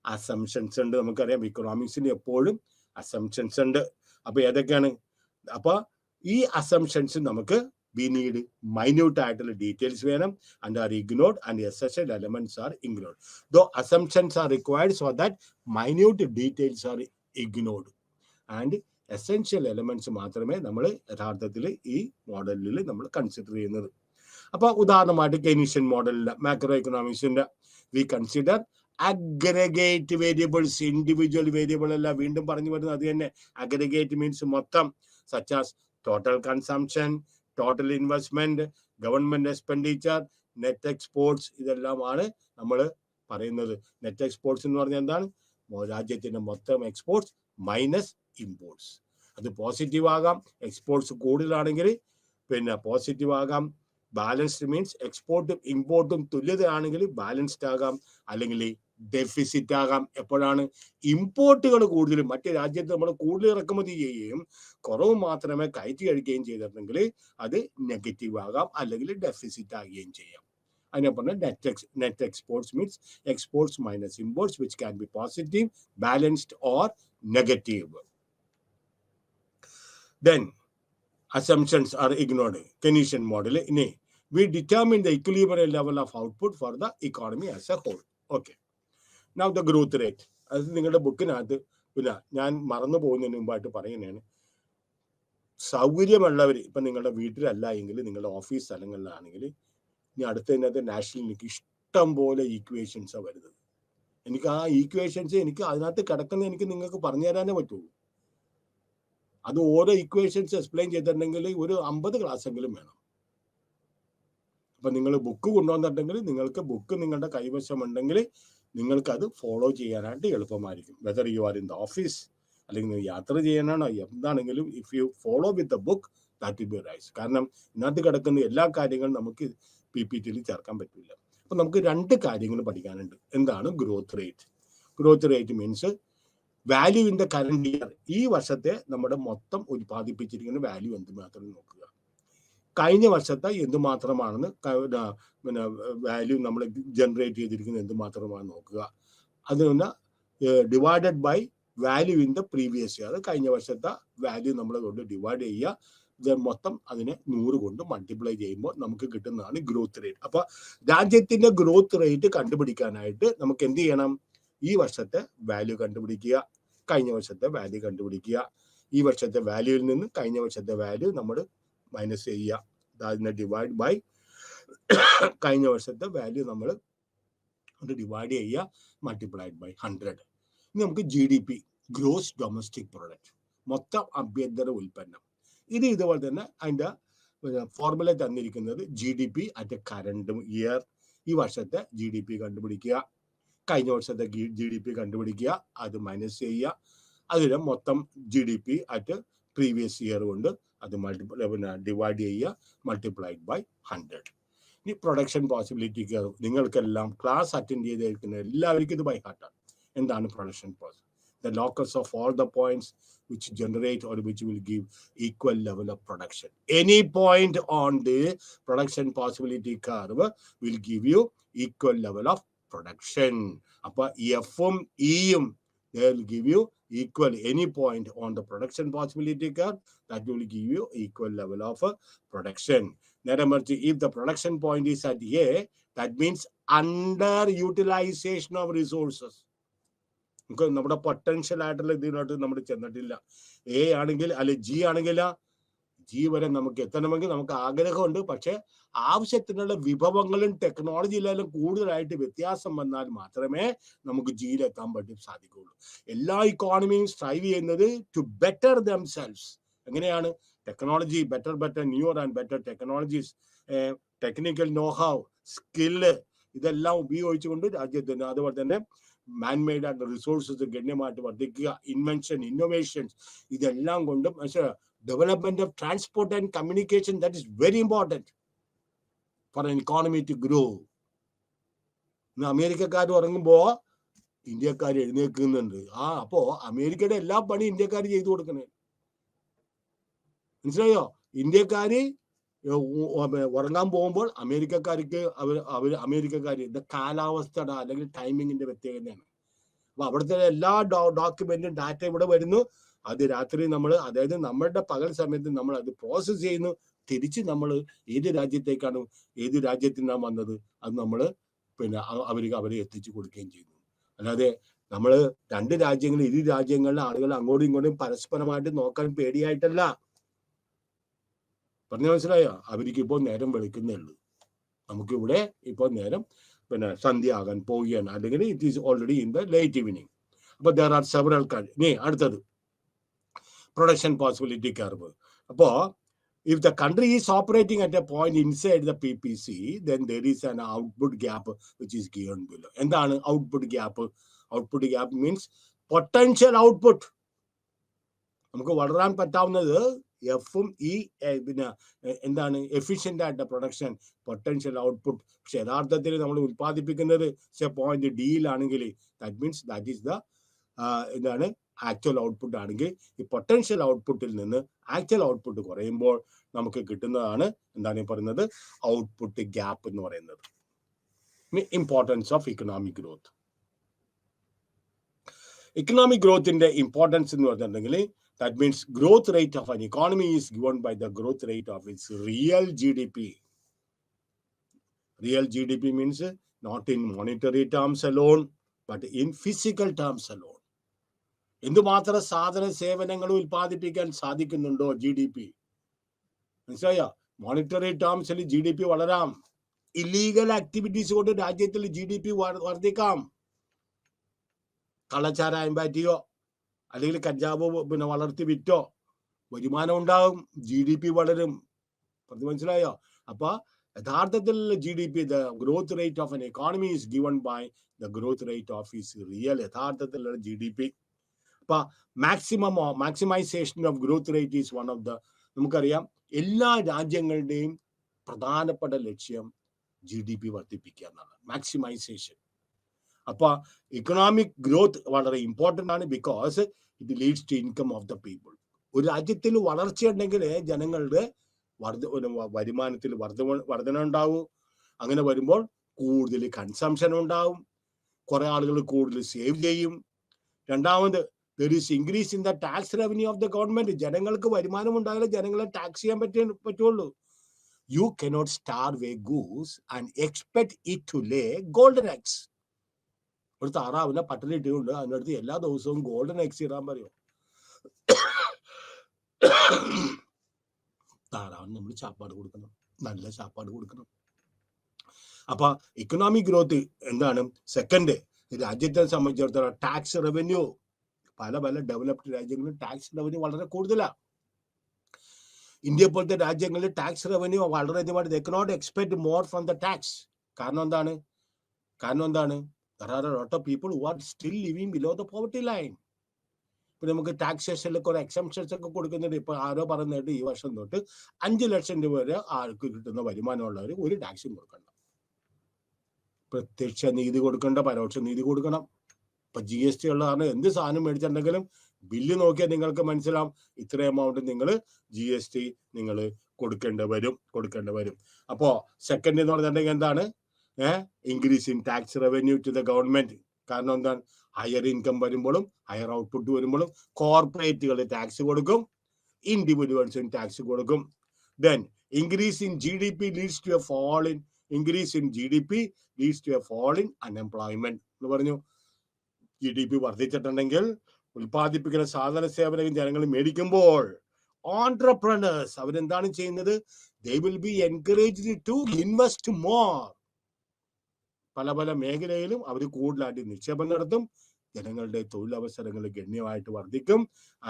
അസംഷൻസ് ഉണ്ട്. നമുക്കറിയാം ഇക്കണോമിക്സിന് എപ്പോഴും അസംഷൻസ് ഉണ്ട്. അപ്പൊ ഏതൊക്കെയാണ്? അപ്പൊ ഈ അസംഷൻസ് നമുക്ക് we need minute ആയിട്ടുള്ള ഡീറ്റെയിൽസ് വേണം, and are ignored and essential elements are ignored. Though assumptions are required so that minute details are ignored and essential elements മാത്രമേ നമ്മൾ യഥാർത്ഥത്തിൽ ഈ മോഡലിൽ നമ്മൾ കൺസിഡർ ചെയ്യുന്നത്. അപ്പൊ ഉദാഹരണമായിട്ട് കെയ്നീഷ്യൻ മോഡലിന്റെ മാക്രോ എക്കണോമിക്സിന്റെ we consider aggregate variables, individual variable അല്ല. വീണ്ടും പറഞ്ഞു വരുന്നത് അത് തന്നെ. അഗ്രഗേറ്റ് മീൻസ് മൊത്തം, such as total consumption, total investment, government expenditure, net exports, ഇതെല്ലാമാണ് നമ്മൾ പറയുന്നത്. നെറ്റ് എക്സ്പോർട്സ് എന്ന് പറഞ്ഞാൽ എന്താണ്? രാജ്യത്തിന്റെ മൊത്തം എക്സ്പോർട്സ് മൈനസ് ഇമ്പോർട്ട്സ്. അത് പോസിറ്റീവ് ആകാം, എക്സ്പോർട്സ് കൂടുതലാണെങ്കിൽ പിന്നെ പോസിറ്റീവ് ആകാം, ബാലൻസ്ഡ് മീൻസ് എക്സ്പോർട്ടും ഇമ്പോർട്ടും തുല്യതയാണെങ്കിൽ ബാലൻസ്ഡ് ആകാം, അല്ലെങ്കിൽ ഡെഫിസിറ്റ് ആകാം. എപ്പോഴാണ് ഇമ്പോർട്ടുകൾ കൂടുതലും മറ്റു രാജ്യത്ത് നമ്മൾ കൂടുതൽ ഇറക്കുമതി ചെയ്യുകയും കുറവ് മാത്രമേ കയറ്റി കഴിക്കുകയും ചെയ്തിട്ടുണ്ടെങ്കിൽ അത് നെഗറ്റീവ് ആകാം, അല്ലെങ്കിൽ ഡെഫിസിറ്റ് ആകുകയും ചെയ്യാം. അതിനെ പറഞ്ഞാൽ net exports means exports minus imports which can be positive, balanced or negative. Then assumptions are ignored. Keynesian model. We determine the equilibrium level of output for the economy as a whole. Okay. Now the growth rate. അത് നിങ്ങളുടെ ബുക്കിനകത്ത് പിന്നെ ഞാൻ മറന്നു പോകുന്നതിന് മുമ്പായിട്ട് പറയുന്നതാണ്, സൗകര്യമുള്ളവർ ഇപ്പം നിങ്ങളുടെ വീട്ടിലല്ല എങ്കിൽ നിങ്ങളുടെ ഓഫീസ് സ്ഥലങ്ങളിലാണെങ്കിൽ ഇനി അടുത്തതിനകത്ത് നാഷണലിലേക്ക് ഇഷ്ടം പോലെ ഈക്വേഷൻസാണ് വരുന്നത്. എനിക്ക് ആ ഈക്വേഷൻസ് എനിക്ക് അതിനകത്ത് കിടക്കുന്ന എനിക്ക് നിങ്ങൾക്ക് പറഞ്ഞു തരാനേ പറ്റുള്ളൂ. അത് ഓരോ ഇക്വേഷൻസ് എക്സ്പ്ലെയിൻ ചെയ്തിട്ടുണ്ടെങ്കിൽ ഒരു 50 ക്ലാസ് എങ്കിലും വേണം. അപ്പം നിങ്ങൾ ബുക്ക് കൊണ്ടുവന്നിട്ടുണ്ടെങ്കിൽ നിങ്ങൾക്ക് ബുക്ക് നിങ്ങളുടെ കൈവശം ഉണ്ടെങ്കിൽ നിങ്ങൾക്ക് അത് ഫോളോ ചെയ്യാനായിട്ട് എളുപ്പമായിരിക്കും. Whether you are in the office അല്ലെങ്കിൽ യാത്ര ചെയ്യാനാണോ എന്താണെങ്കിലും, if you follow with the book that will be rise. കാരണം ഇതിനകത്ത് കിടക്കുന്ന എല്ലാ കാര്യങ്ങളും നമുക്ക് PPT ചേർക്കാൻ പറ്റില്ല. അപ്പം നമുക്ക് 2 കാര്യങ്ങൾ പഠിക്കാനുണ്ട്. എന്താണ് growth rate? Growth rate means value in the current year. ഈ വർഷത്തെ നമ്മുടെ മൊത്തം ഉൽപ്പാദിപ്പിച്ചിരിക്കുന്ന വാല്യൂ എന്തുമാത്രം നോക്കുക. കഴിഞ്ഞ വർഷത്തെ എന്തുമാത്രമാണെന്ന് പിന്നെ വാല്യൂ നമ്മൾ ജനറേറ്റ് ചെയ്തിരിക്കുന്നത് എന്തുമാത്രമാണെന്ന് നോക്കുക. അതിന് divided by value in the previous year. കഴിഞ്ഞ വർഷത്തെ വാല്യൂ നമ്മൾ കൊണ്ട് ഡിവൈഡ് ചെയ്യുക. ഇത് മൊത്തം അതിനെ 100 കൊണ്ട് മൾട്ടിപ്ലൈ ചെയ്യുമ്പോൾ നമുക്ക് കിട്ടുന്നതാണ് ഗ്രോത്ത് റേറ്റ്. അപ്പോൾ രാജ്യത്തിന്റെ ഗ്രോത്ത് റേറ്റ് കണ്ടുപിടിക്കാനായിട്ട് നമുക്ക് എന്ത് ചെയ്യണം? ഈ വർഷത്തെ വാല്യൂ കണ്ടുപിടിക്കുക, കഴിഞ്ഞ വർഷത്തെ വാല്യൂ കണ്ടുപിടിക്കുക. ഈ വർഷത്തെ വാല്യൂവിൽ നിന്ന് കഴിഞ്ഞ വർഷത്തെ വാല്യൂ നമ്മൾ മൈനസ് ചെയ്യുക. അതിനെ ഡിവൈഡ് ബൈ കഴിഞ്ഞ വർഷത്തെ വാല്യൂ നമ്മൾ അത് ഡിവൈഡ് ചെയ്യുക, മൾട്ടിപ്ലൈഡ് ബൈ 100. ഇനി നമുക്ക് GDP, ഗ്രോസ് ഡൊമസ്റ്റിക് പ്രൊഡക്റ്റ്, മൊത്തം ആഭ്യന്തര ഉൽപ്പന്നം. ഇത് ഇതുപോലെ തന്നെ അതിൻ്റെ ഫോർമുല തന്നിരിക്കുന്നത് GDP അറ്റ് കറണ്ട് ഇയർ. ഈ വർഷത്തെ GDP കണ്ടുപിടിക്കുക, കഴിഞ്ഞ വർഷത്തെ GDP കണ്ടുപിടിക്കുക, അത് മൈനസ് ചെയ്യുക. അതിന് മൊത്തം GDP അറ്റ് പ്രീവിയസ് ഇയർ കൊണ്ട് അത് ഡിവൈഡ് ചെയ്യുക, മൾട്ടിപ്ലൈഡ് ബൈ 100. ഇനി പ്രൊഡക്ഷൻ പോസിബിലിറ്റി കർവ് നിങ്ങൾക്കെല്ലാം ക്ലാസ് അറ്റൻഡ് ചെയ്തിരിക്കുന്ന എല്ലാവർക്കും ഇത് ബൈ ഹാർട്ടാണ്. എന്താണ് production possibility? The locus of all the points which generate or which will give equal level of production. Any point on the production possibility curve will give you equal level of production. Appa F'um E'um they will give you equal. Any point on the production possibility curve that will give you equal level of production. If the production point is at A, that means underutilization of resources. നമ്മുടെ potential ആയിട്ടുള്ള ഇതിനോട്ട് നമ്മൾ ചെന്നിട്ടില്ല. A ആണെങ്കിൽ അല്ലെ G ആണെങ്കില G വരെ നമുക്ക് എത്തണമെങ്കിൽ നമുക്ക് ആഗ്രഹമുണ്ട്. പക്ഷെ ആവശ്യത്തിനുള്ള വിഭവങ്ങളും ടെക്നോളജിയിലും കൂടുതലായിട്ട് വ്യത്യാസം വന്നാൽ മാത്രമേ നമുക്ക് Gയിലെത്താൻ സാധിക്കുകയുള്ളൂ. എല്ലാ ഇക്കോണമിയും സ്ട്രൈവ് ചെയ്യുന്നത് ടു ബെറ്റർ ദംസെൽവ്സ്. എങ്ങനെയാണ്? Technology better newer and better technologies, technical know how, skill, ഇതെല്ലാം ഉപയോഗിച്ചുകൊണ്ട് രാജ്യത്തിന് അതുപോലെ തന്നെ മാൻമെയ്ഡ് ആൻഡ് റിസോഴ്സസ് ഗണ്യമായിട്ട് വർദ്ധിക്കുക, ഇൻവെൻഷൻ, ഇന്നോവേഷൻസ്, ഇതെല്ലാം കൊണ്ടും development of transport and communication, that is very important for an economy to grow. ഇന്ന് അമേരിക്കക്കാർ ഉറങ്ങുമ്പോൾ ഇന്ത്യക്കാർ എഴുന്നേൽക്കുന്നുണ്ട്. അപ്പോ അമേരിക്കയുടെ എല്ലാ പണി ഇന്ത്യക്കാർ ചെയ്തു കൊടുക്കണേ. മനസ്സിലായോ? ഇന്ത്യക്കാര് ഉറങ്ങാൻ പോകുമ്പോൾ അമേരിക്കക്കാർക്ക് അമേരിക്കക്കാർ ഇത് കാലാവസ്ഥയുടെ അല്ലെങ്കിൽ ടൈമിങ്ങിന്റെ പ്രത്യേകതയാണ്. അപ്പൊ അവിടുത്തെ എല്ലാ ഡോക്യുമെന്റും ഡാറ്റ ഇവിടെ വരുന്നു. അത് രാത്രി നമ്മൾ, അതായത് നമ്മളുടെ പകൽ സമയത്ത് നമ്മൾ അത് പ്രോസസ് ചെയ്യുന്നു. തിരിച്ച് നമ്മൾ ഏത് രാജ്യത്തേക്കാണ്, ഏത് രാജ്യത്തിൽ നിന്നാണ് വന്നത്, അത് നമ്മൾ പിന്നെ അവരെ എത്തിച്ചു കൊടുക്കുകയും ചെയ്യുന്നു. അല്ലാതെ നമ്മൾ രണ്ട് രാജ്യങ്ങളിൽ, ഇരു രാജ്യങ്ങളിലെ ആളുകൾ അങ്ങോട്ടും ഇങ്ങോട്ടും പരസ്പരമായിട്ട് നോക്കാൻ പേടിയായിട്ടല്ല. പറഞ്ഞു മനസ്സിലായോ? അവർക്ക് ഇപ്പോൾ നേരം വെളുക്കുന്നേ ഉള്ളൂ. നമുക്കിവിടെ ഇപ്പോൾ നേരം പിന്നെ സന്ധ്യ ആകാൻ പോവുകയാണ്, അല്ലെങ്കിൽ it is already in the late evening. അപ്പൊ ദർ ആർ സെവറൽ ഇനി അടുത്തത് പ്രൊഡക്ഷൻ പോസിബിലിറ്റി കർവ്. അപ്പോ if the country is operating at a point inside the PPC, then there is an output gap which is given below. എന്താണ് output gap? Output gap means potential output. നമുക്ക് വളരാൻ പറ്റാവുന്നത് എഫും ഈ പിന്നെ എന്താണ് efficient ആയിട്ട് production, potential output. പക്ഷെ യഥാർത്ഥത്തിൽ നമ്മൾ ഉൽപ്പാദിപ്പിക്കുന്നത് 0.Dയിലാണെങ്കിൽ that means that is the എന്താണ് ആക്ച്വൽ ഔട്ട്പുട്ട് ആണെങ്കിൽ ഈ പൊട്ടൻഷ്യൽ ഔട്ട്പുട്ടിൽ നിന്ന് ആക്ച്വൽ ഔട്ട്പുട്ട് കുറയുമ്പോൾ നമുക്ക് കിട്ടുന്നതാണ് എന്താണ് പറയുന്നത് ഔട്ട്പുട്ട് ഗ്യാപ്പ് എന്ന് പറയുന്നത്. Importance of economic growth. Economic ഗ്രോത്തിന്റെ ഇമ്പോർട്ടൻസ് എന്ന് പറഞ്ഞിട്ടുണ്ടെങ്കിൽ that means growth rate of an economy is given by the growth rate of its real GDP. Real GDP means not in monetary terms alone, but in physical terms alone. എന്തുമാത്രം സാധന സേവനങ്ങൾ ഉൽപ്പാദിപ്പിക്കാൻ സാധിക്കുന്നുണ്ടോ GDP? മനസ്സിലായോ? Monetary ടേംസിൽ GDP വളരാം. Illegal activities കൊണ്ട് രാജ്യത്തിൽ GDP വർദ്ധിക്കാം. കള്ളച്ചാരായം patio അല്ലെങ്കിൽ കഞ്ചാവ് പിന്നെ വളർത്തി വിറ്റോ വരുമാനം ഉണ്ടാകും, GDP വളരും. മനസ്സിലായോ? അപ്പൊ യഥാർത്ഥത്തിലുള്ള GDP, the growth rate of an economy is given by the growth rate of its real യഥാർത്ഥത്തിലുള്ള GDP. അപ്പൊ maximization of growth rate is one of the, നമുക്കറിയാം എല്ലാ രാജ്യങ്ങളുടെയും പ്രധാനപ്പെട്ട ലക്ഷ്യം GDP വർദ്ധിപ്പിക്കുക എന്നാണ്, മാക്സിമൈസേഷൻ. അപ്പൊ ഇക്കണോമിക് ഗ്രോത്ത് വളരെ ഇമ്പോർട്ടൻ്റ് ആണ്, because it leads to income of the people. ഒരു രാജ്യത്തിൽ വളർച്ചയുണ്ടെങ്കിൽ ജനങ്ങളുടെ വരുമാനത്തിൽ വർധന ഉണ്ടാവും. അങ്ങനെ വരുമ്പോൾ കൂടുതൽ കൺസംഷൻ ഉണ്ടാവും, കുറെ ആളുകൾ കൂടുതൽ സേവ് ചെയ്യും. രണ്ടാമത് there is increase in the tax revenue of the government. ജനങ്ങൾക്ക് വരുമാനം ഉണ്ടായാലേ ജനങ്ങളെ ടാക്സ് ചെയ്യാൻ പറ്റുള്ളൂ. You cannot starve a goose and expect it to lay golden eggs. ഒരു താറാവിനെ പട്ടിണി ഇട്ടുകൊണ്ട് അതിനടുത്ത് എല്ലാ ദിവസവും ഗോൾഡൻ എഗ്സ് ഇടാൻ പറയും. താറാവിന് നമ്മൾ ചാപ്പാട് കൊടുക്കണം, നല്ല ചാപ്പാട് കൊടുക്കണം. അപ്പൊ ഇക്കണോമിക് ഗ്രോത്ത് എന്താണ്? സെക്കൻഡ്, രാജ്യത്തെ സംബന്ധിച്ചിടത്തോളം ടാക്സ് റവന്യൂ. പല ഡെവലപ്ഡ് രാജ്യങ്ങളിൽ ടാക്സ് റവന്യൂ വളരെ കൂടുതലാണ്. ഇന്ത്യ പോലത്തെ രാജ്യങ്ങളിൽ ടാക്സ് റവന്യൂ വളരെയധികം. they cannot expect more from the tax. കാരണം എന്താണ്? There are a lot of people who are still living below the poverty line. ഇപ്പൊ നമുക്ക് ടാക്സേഷനിൽ കുറെ എക്സംഷൻസ് ഒക്കെ കൊടുക്കുന്നുണ്ട്. ഇപ്പൊ ആരോ പറയുന്നത് ഈ വർഷം തൊട്ട് 5 ലക്ഷം രൂപ വരെ ആൾക്ക് കിട്ടുന്ന വരുമാനമുള്ളവർ ഒരു ടാക്സും കൊടുക്കണ്ട. പ്രത്യക്ഷ നീതി കൊടുക്കണ്ട, പരോക്ഷ നീതി കൊടുക്കണം. ഇപ്പൊ GST ഉള്ള കാരണം എന്ത് സാധനം മേടിച്ചിട്ടുണ്ടെങ്കിലും ബില്ല് നോക്കിയാൽ നിങ്ങൾക്ക് മനസ്സിലാവും ഇത്ര എമൗണ്ട് നിങ്ങൾ GST നിങ്ങൾ കൊടുക്കേണ്ടി വരും. അപ്പോ സെക്കൻഡ് എന്ന് പറഞ്ഞിട്ടുണ്ടെങ്കിൽ എന്താണ്? Increase in tax revenue to the government. കാരണം എന്താണ്? ഹയർ ഇൻകം വരുമ്പോഴും ഹയർ ഔട്ട്പുട്ട് വരുമ്പോഴും കോർപ്പറേറ്റുകൾ ടാക്സ് കൊടുക്കും, ഇൻഡിവിജ്വൽസിന് ടാക്സ് കൊടുക്കും. Then increase in GDP leads to a fall in unemployment എന്ന് പറഞ്ഞു. GDP വർദ്ധിച്ചിട്ടുണ്ടെങ്കിൽ ഉൽപ്പാദിപ്പിക്കുന്ന സാധന സേവനങ്ങൾ ജനങ്ങൾ മേടിക്കുമ്പോൾ ഓൺട്രപ്രണേഴ്സ് അവരെന്താണ് ചെയ്യുന്നത്? they will be encouraged to invest more. പല മേഖലയിലും അവർ കൂടുതലായിട്ട് നിക്ഷേപം നടത്തും. ജനങ്ങളുടെ തൊഴിലവസരങ്ങൾ ഗണ്യമായിട്ട് വർദ്ധിക്കും.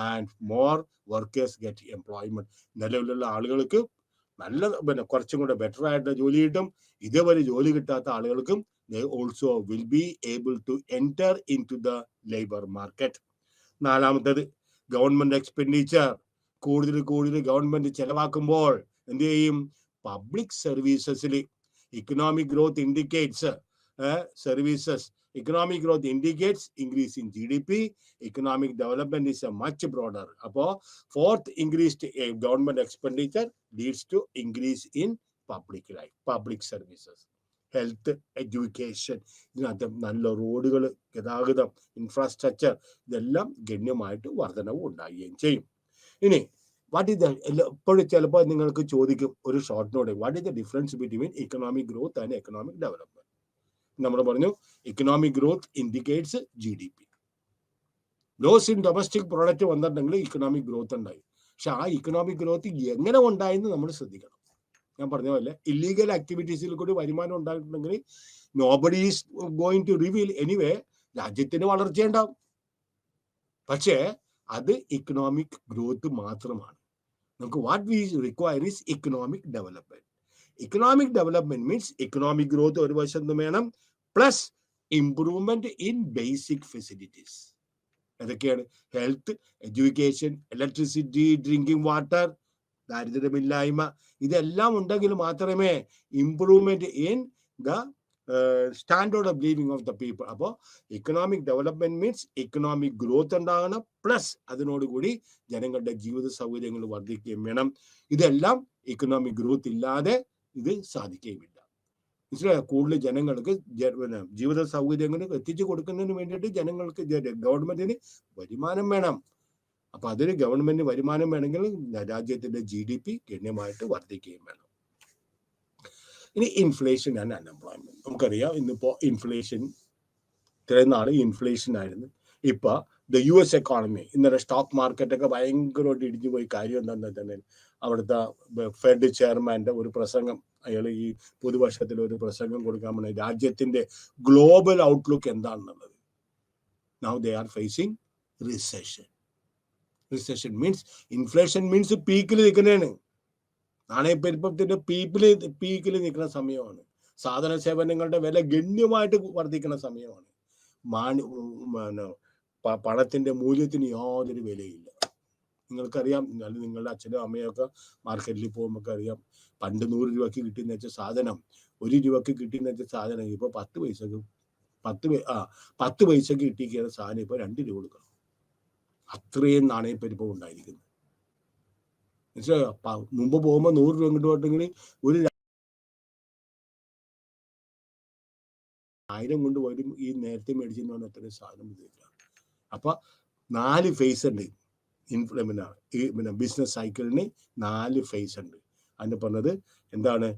And more workers get employment. നിലവിലുള്ള ആളുകൾക്ക് നല്ല കുറച്ചും കൂടെ ബെറ്റർ ആയിട്ട് ജോലി കിട്ടും. ഇതേപോലെ ജോലി കിട്ടാത്ത ആളുകൾക്കും they also will be able to enter into the labor market. നാലാമത്തേത് ഗവൺമെന്റ് എക്സ്പെൻഡിച്ചർ. കൂടുതൽ ഗവൺമെന്റ് ചെലവാക്കുമ്പോൾ എന്ത് ചെയ്യും? പബ്ലിക് സർവീസസിൽ economic growth indicates services. Economic growth indicates increase in GDP. Economic development is a much broader. അപ്പോ fourth, increased government expenditure leads to increase in public services, health, education. ഇതിനകത്ത് നല്ല റോഡുകൾ, ഗതാഗതം, ഇൻഫ്രാസ്ട്രക്ചർ ഇതെല്ലാം ഗണ്യമായിട്ട് വർധനവ് ഉണ്ടാവുകയും ചെയ്യും. ഇനി വാട്ട് ഇസ് ദ, എപ്പോഴും ചിലപ്പോൾ നിങ്ങൾക്ക് ചോദിക്കും ഒരു short note, what is the difference between economic growth and economic development? നമ്മൾ പറഞ്ഞു economic growth indicates GDP. Gross in domestic product വന്നിട്ടുണ്ടെങ്കിൽ ഇക്കണോമിക് ഗ്രോത്ത് ഉണ്ടായി. പക്ഷെ ആ ഇക്കണോമിക് ഗ്രോത്ത് എങ്ങനെ ഉണ്ടായെന്ന് നമ്മൾ ശ്രദ്ധിക്കണം. ഞാൻ പറഞ്ഞ പോലെ ഇല്ലീഗൽ ആക്ടിവിറ്റീസിൽ കൂടി വരുമാനം ഉണ്ടായിട്ടുണ്ടെങ്കിൽ nobody is going to reveal. Anyway രാജ്യത്തിന് വളർച്ചയുണ്ടാവും, പക്ഷേ അത് ഇക്കണോമിക് ഗ്രോത്ത് മാത്രമാണ്. നമുക്ക് what we require is economic development. Economic development means economic growth ഒരു വശത്ത് വേണം, plus improvement in basic facilities. ഏതൊക്കെയാണ്? Health, education, electricity, drinking water, ദാരിദ്ര്യമില്ലായ്മ, ഇതെല്ലാം ഉണ്ടെങ്കിൽ മാത്രമേ improvement in the standard of living of the people. അപ്പോൾ economic development means economic growth ഉണ്ടാകണം, പ്ലസ് അതിനോടുകൂടി ജനങ്ങളുടെ ജീവിത സൗകര്യങ്ങൾ വർദ്ധിക്കുകയും വേണം. ഇതെല്ലാം ഇക്കണോമിക് ഗ്രോത്ത് ഇല്ലാതെ ഇത് സാധിക്കുകയുമില്ല. മനസ്സിലായോ? കൂടുതൽ ജനങ്ങൾക്ക് ജീവിത സൗകര്യങ്ങൾ എത്തിച്ചു കൊടുക്കുന്നതിന് വേണ്ടിയിട്ട് ജനങ്ങൾക്ക് ഗവൺമെന്റിന് വരുമാനം വേണം. അപ്പൊ അതിന് ഗവൺമെന്റ് വരുമാനം വേണമെങ്കിൽ രാജ്യത്തിന്റെ GDP ഗണ്യമായിട്ട് വർദ്ധിക്കുകയും വേണം. ഇനി ഇൻഫ്ലേഷൻ ആൻഡ് അൺഎംപ്ലോയ്മെന്റ്. നമുക്കറിയാം ഇന്നിപ്പോ ഇൻഫ്ലേഷൻ, ഇത്രയും നാള് ഇൻഫ്ലേഷൻ ആയിരുന്നു. ഇപ്പൊ US എക്കോണമി, ഇന്നലെ സ്റ്റോക്ക് മാർക്കറ്റൊക്കെ ഭയങ്കരമായിട്ട് ഇടിഞ്ഞു പോയി. കാര്യം എന്താണെന്ന് തന്നെ അവിടുത്തെ ഫെഡ് ചെയർമാന്റെ ഒരു പ്രസംഗം, അയാൾ ഈ പുതുവർഷത്തിൽ ഒരു പ്രസംഗം കൊടുക്കാൻ വേണ്ടി രാജ്യത്തിന്റെ ഗ്ലോബൽ ഔട്ട്ലുക്ക് എന്താണെന്നുള്ളത്. Now they are facing recession. Recession means, inflation means പീക്കിൽ നിൽക്കുന്നതാണ്. നാണയപ്പെരുപ്പത്തിന്റെ പീക്കിൽ നിൽക്കുന്ന സമയമാണ്. സാധന സേവനങ്ങളുടെ വില ഗണ്യമായിട്ട് വർദ്ധിക്കുന്ന സമയമാണ്. പണത്തിന്റെ മൂല്യത്തിന് യാതൊരു വിലയില്ല. നിങ്ങൾക്കറിയാം, നിങ്ങളുടെ അച്ഛനും അമ്മയൊക്കെ മാർക്കറ്റിൽ പോകുമ്പോൾ അറിയാം, പണ്ട് 100 രൂപയ്ക്ക് കിട്ടിയെന്ന് വെച്ച സാധനം, 1 രൂപയ്ക്ക് കിട്ടിയെന്ന് വെച്ച സാധനം ഇപ്പൊ 10 പൈസക്ക് കിട്ടിയിരിക്കുന്ന സാധനം ഇപ്പൊ 2 രൂപ കൊടുക്കണം. അത്രയും നാണയപ്പെരുപ്പം ഉണ്ടായിരിക്കുന്നു. മനസ്സിലായോ? മുമ്പ് പോകുമ്പോൾ 100 രൂപ ഇങ്ങോട്ട് പോട്ടെങ്കിൽ ഒരു 1000 കൊണ്ട് വരും. ഈ നേരത്തെ മേടിച്ചെന്ന് പറഞ്ഞാൽ അത്രയും സാധനം ഇതില്ല. അപ്പൊ 4 ഫേസ് ഉണ്ട് ഈ ബിസിനസ് സൈക്കിളിന്. 4 ഫേസ് ഉണ്ട്. അതിന് പറഞ്ഞത് എന്താണ്?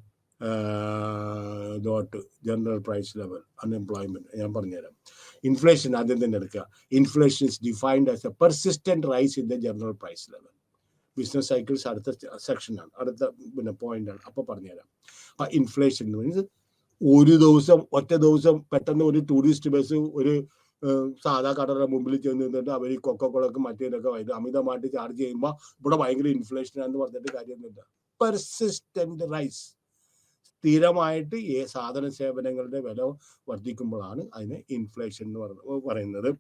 General price level, unemployment. ഞാൻ പറഞ്ഞുതരാം. ഇൻഫ്ലേഷൻ ആദ്യം തന്നെ എടുക്കുക. Inflation is defined as a persistent rise in the general price level. Business cycles അടുത്ത സെക്ഷനാണ്, അടുത്ത പോയിന്റാണ്. അപ്പൊ പറഞ്ഞുതരാം. അപ്പൊ ഇൻഫ്ലേഷൻ മീൻസ് ഒറ്റ ദിവസം പെട്ടെന്ന് ഒരു ടൂറിസ്റ്റ് ബസ് ഒരു സാധാ കടയുടെ മുമ്പിൽ ചെന്ന് നിന്നിട്ട് അവർ കൊക്കക്കോളക്ക് മറ്റേതൊക്കെ അമിതമായിട്ട് ചാർജ് ചെയ്യുമ്പോൾ ഇവിടെ ഭയങ്കര ഇൻഫ്ലേഷനാന്ന് പറഞ്ഞിട്ട് കാര്യമൊന്നുമില്ല. പെർസിസ്റ്റന്റ് റൈസ്, സ്ഥിരമായിട്ട് സാധന സേവനങ്ങളുടെ വില വർദ്ധിക്കുമ്പോഴാണ് അതിന് ഇൻഫ്ലേഷൻ എന്ന് പറയുന്നത്.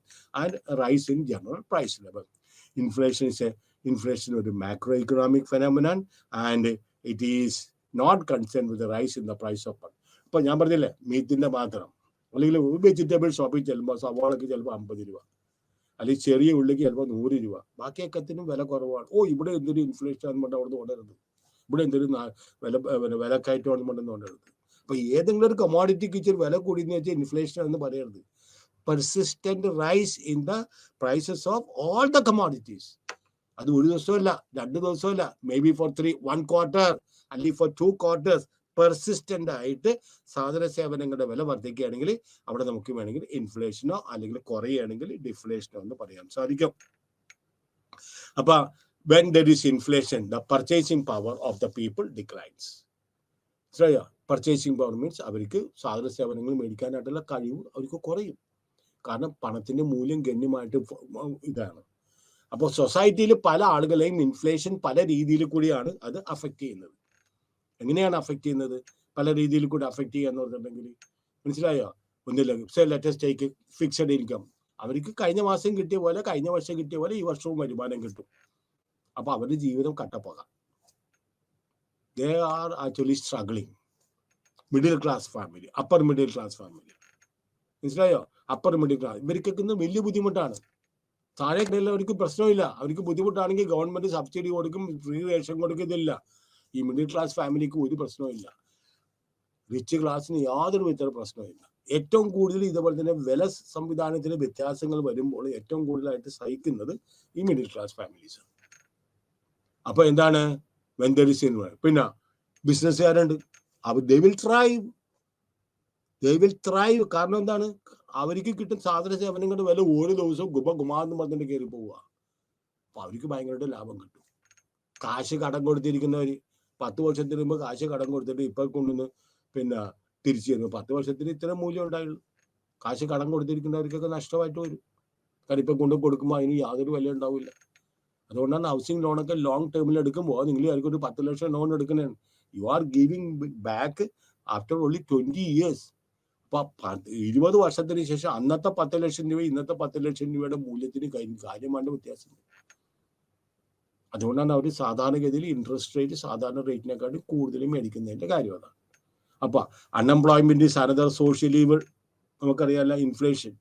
And rise in general price level. Inflation ഒരു macro economic phenomenon and it is not concern with rise in the price of money. ഇപ്പൊ ഞാൻ പറഞ്ഞില്ലേ, മീറ്റിന്റെ മാത്രം, അല്ലെങ്കിൽ വെജിറ്റബിൾ ഷോപ്പിൽ ചെല്ലുമ്പോൾ സവാളക്ക് ചിലപ്പോൾ 50 രൂപ, അല്ലെങ്കിൽ ചെറിയ ഉള്ളിക്ക് ചിലപ്പോൾ 100 രൂപ, ബാക്കിയൊക്കത്തിനും വില കുറവാണ്. ഇവിടെ എന്തൊരു ഇൻഫ്ലേഷൻ ആണെന്നുകൊണ്ട് അവിടെ കൊണ്ടരുത്, ഇവിടെ എന്തൊരു വിലക്കയറ്റം ആണെന്നുണ്ടെന്ന് കൊണ്ടരുത്. അപ്പൊ ഏതെങ്കിലും ഒരു കമോഡിറ്റിക്ക് ഇച്ചിരി വില കൂടിയെന്ന് വെച്ചാൽ ഇൻഫ്ലേഷൻ എന്ന് പറയരുത്. Persistent rise in the prices of all the commodities. അത് ഒരു ദിവസമല്ല, 2 ദിവസമല്ല, മേ ബി ഫോർ 1 quarter അല്ലെങ്കിൽ ഫോർ 2 quarters പെർസിസ്റ്റന്റ് ആയിട്ട് സാധന സേവനങ്ങളുടെ വില വർദ്ധിക്കുകയാണെങ്കിൽ അവിടെ നമുക്ക് വേണമെങ്കിൽ ഇൻഫ്ലേഷനോ അല്ലെങ്കിൽ കുറയുകയാണെങ്കിൽ ഡിഫ്ലേഷനോ എന്ന് പറയാൻ സാധിക്കും. അപ്പൊ when there is inflation, the purchasing power of the people declines. Purchasing power means അവർക്ക് സാധന സേവനങ്ങൾ മേടിക്കാനായിട്ടുള്ള കഴിവ് അവർക്ക് കുറയും. കാരണം പണത്തിന്റെ മൂല്യം ഗണ്യമായിട്ട് ഇതാണ്. അപ്പോൾ സൊസൈറ്റിയിൽ പല ആളുകളെയും ഇൻഫ്ലേഷൻ പല രീതിയിൽ കൂടിയാണ് അത് അഫക്റ്റ് ചെയ്യുന്നത്. എങ്ങനെയാണ് അഫക്റ്റ് ചെയ്യുന്നത്? പല രീതിയിൽ കൂടി അഫക്റ്റ് ചെയ്യാന്ന് പറഞ്ഞിട്ടുണ്ടെങ്കിൽ മനസ്സിലായോ? ഒന്നില്ല, ലെറ്റസ് ടേക്ക് ഫിക്സഡ് ഇൻകം. അവർക്ക് കഴിഞ്ഞ മാസം കിട്ടിയ പോലെ, കഴിഞ്ഞ വർഷം കിട്ടിയ പോലെ ഈ വർഷവും വരുമാനം കിട്ടും. അപ്പൊ അവരുടെ ജീവിതം കട്ടപ്പോകാം. They are actually struggling. Middle class family, upper middle class family, മനസ്സിലായോ? അപ്പർ മിഡിൽ ക്ലാസ് ഇവർക്കൊക്കെ വലിയ ബുദ്ധിമുട്ടാണ്. താഴേക്കുള്ളവർക്ക് പ്രശ്നമില്ല. അവർക്ക് ബുദ്ധിമുട്ടാണെങ്കിൽ ഗവൺമെന്റ് സബ്സിഡി കൊടുക്കും, ഫ്രീ റേഷൻ കൊടുക്കും. ഇതില്ല. ഈ മിഡിൽ ക്ലാസ് ഫാമിലിക്ക് ഒരു പ്രശ്നമില്ല. റിച്ച് ക്ലാസ്സിന് യാതൊരു വിധത്തിലുള്ള പ്രശ്നമില്ല. ഏറ്റവും കൂടുതൽ ഇതുപോലെ തന്നെ വില സംവിധാനത്തിന് വ്യത്യാസങ്ങൾ വരുമ്പോൾ ഏറ്റവും കൂടുതലായിട്ട് സഹിക്കുന്നത് ഈ മിഡിൽ ക്ലാസ് ഫാമിലീസ്. അപ്പൊ എന്താണ്? പിന്നെ ബിസിനസ്സുകാരുണ്ട്, അവർ they will thrive. കാരണം എന്താണ്? അവർക്ക് കിട്ടുന്ന സാധന സേവനങ്ങളുടെ വില ഓരോ ദിവസവും ഗുമാന്ന് പറഞ്ഞിട്ട് കയറി പോവുക. അപ്പൊ അവർക്ക് ഭയങ്കരമായിട്ട് ലാഭം കിട്ടും. കാശ് കടം കൊടുത്തിരിക്കുന്നവര് 10 വർഷത്തിന് മുമ്പ് കാശ് കടം കൊടുത്തിട്ട് ഇപ്പൊ കൊണ്ടുവന്ന് പിന്നെ തിരിച്ചു തരുന്നു. 10 വർഷത്തിന് ഇത്ര മൂല്യം ഉണ്ടായുള്ളൂ. കാശ് കടം കൊടുത്തിരിക്കുന്നവർക്കൊക്കെ നഷ്ടമായിട്ട് വരും. കാരണം ഇപ്പൊ കൊടുക്കുമ്പോൾ അതിന് യാതൊരു വില ഉണ്ടാവില്ല. അതുകൊണ്ടാണ് ഹൗസിംഗ് ലോണൊക്കെ ലോങ് ടേമിൽ എടുക്കുമ്പോൾ നിങ്ങൾ ആർക്കും ഒരു 10 ലക്ഷം ലോൺ എടുക്കുന്നതാണ്. You are giving back after only 20 years. 20 വർഷത്തിന് ശേഷം അന്നത്തെ 10 ലക്ഷം രൂപ ഇന്നത്തെ 10 ലക്ഷം രൂപയുടെ മൂല്യത്തിന് കാര്യമായിട്ട് വ്യത്യാസമുണ്ട്. അതുകൊണ്ടാണ് അവർ സാധാരണഗതിയിൽ ഇൻട്രസ്റ്റ് റേറ്റ് സാധാരണ റേറ്റിനെക്കാട്ടും കൂടുതൽ മേടിക്കുന്നതിന്റെ കാര്യം അതാണ്. അപ്പൊ unemployment is another social evil. നമുക്കറിയാമല്ല, ഇൻഫ്ലേഷൻ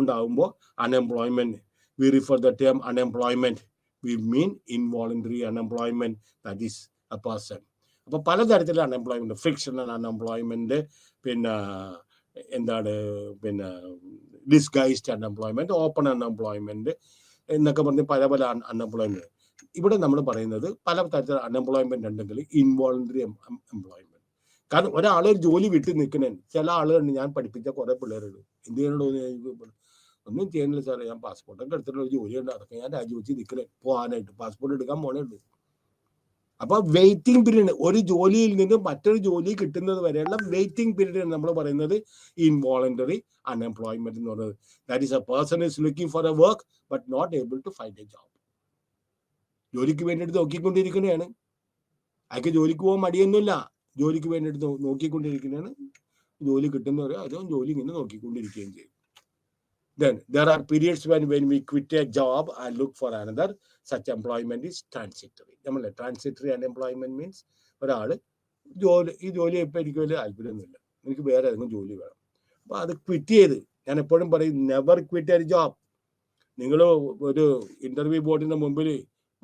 ഉണ്ടാകുമ്പോൾ unemployment, we refer the term unemployment, we mean involuntary unemployment, that is a person. അപ്പൊ പലതരത്തിലുള്ള അൺഎംപ്ലോയ്മെന്റ്, ഫ്രിക്ഷണൽ അൺഎംപ്ലോയ്മെന്റ്, പിന്നെ എന്താണ്, പിന്നെ ഡിസ്ഗൈസ്ഡ് അൺഎംപ്ലോയ്മെന്റ്, ഓപ്പൺ അൺഎംപ്ലോയ്മെന്റ് എന്നൊക്കെ പറഞ്ഞ് പല പല അൺഎംപ്ലോയ്മെന്റ്. ഇവിടെ നമ്മൾ പറയുന്നത് പല തരത്തിലുള്ള അൺഎംപ്ലോയ്മെന്റ് ഉണ്ടെങ്കിൽ ഇൻവോളണ്ടറി എംപ്ലോയ്മെന്റ്. കാരണം ഒരാളൊരു ജോലി വിട്ട് നിൽക്കണേ, ചില ആളുകളുണ്ട്, ഞാൻ പഠിപ്പിച്ച കുറെ പിള്ളേരുണ്ട്, എന്ത് ചെയ്യണോ, ഒന്നും ചെയ്യുന്നില്ല സാറേ, ഞാൻ പാസ്പോർട്ടൊക്കെ എടുത്തിട്ടുള്ള ഒരു ജോലിയുണ്ട്, അതൊക്കെ ഞാൻ രാജിവെച്ച് നിൽക്കണേ പോകാനായിട്ട്, പാസ്പോർട്ട് എടുക്കാൻ പോണുണ്ട്. അപ്പൊ വെയിറ്റിംഗ് പീരീഡ്, ഒരു ജോലിയിൽ നിന്ന് മറ്റൊരു ജോലി കിട്ടുന്നത് വരെയുള്ള വെയിറ്റിംഗ് പീരീഡ് നമ്മൾ പറയുന്നത് ഇൻവോളണ്ടറി അൺഎംപ്ലോയ്മെന്റ് എന്ന് പറയുന്നത്. That is a person is looking for a work but not able to find a job. ജോലിക്ക് വേണ്ടിയിട്ട് നോക്കിക്കൊണ്ടിരിക്കുന്നതാണ്, അയാൾക്ക് ജോലിക്ക് പോകാൻ മടിയൊന്നുമില്ല, ജോലിക്ക് വേണ്ടിയിട്ട് നോക്കിക്കൊണ്ടിരിക്കുന്നതാണ്. ജോലി കിട്ടുന്നവരെ അതോ ജോലി ഇങ്ങനെ നോക്കിക്കൊണ്ടിരിക്കുകയും ചെയ്യും. Then there are periods when we quit a job and look for another. Such employment is transitory. നമ്മളെ ട്രാൻസിറ്ററി അൺഎംപ്ലോയ്മെന്റ് മീൻസ് ഒരാൾ ഈ ജോലി ഇപ്പം എനിക്ക് വലിയ താല്പര്യമൊന്നുമില്ല, എനിക്ക് വേറെ ഏതെങ്കിലും ജോലി വേണം, അപ്പൊ അത് ക്വിറ്റ് ചെയ്ത്, ഞാൻ എപ്പോഴും പറയും നെവർ ക്വിറ്റ് എ ജോബ്. നിങ്ങൾ ഒരു ഇന്റർവ്യൂ ബോർഡിന്റെ മുമ്പിൽ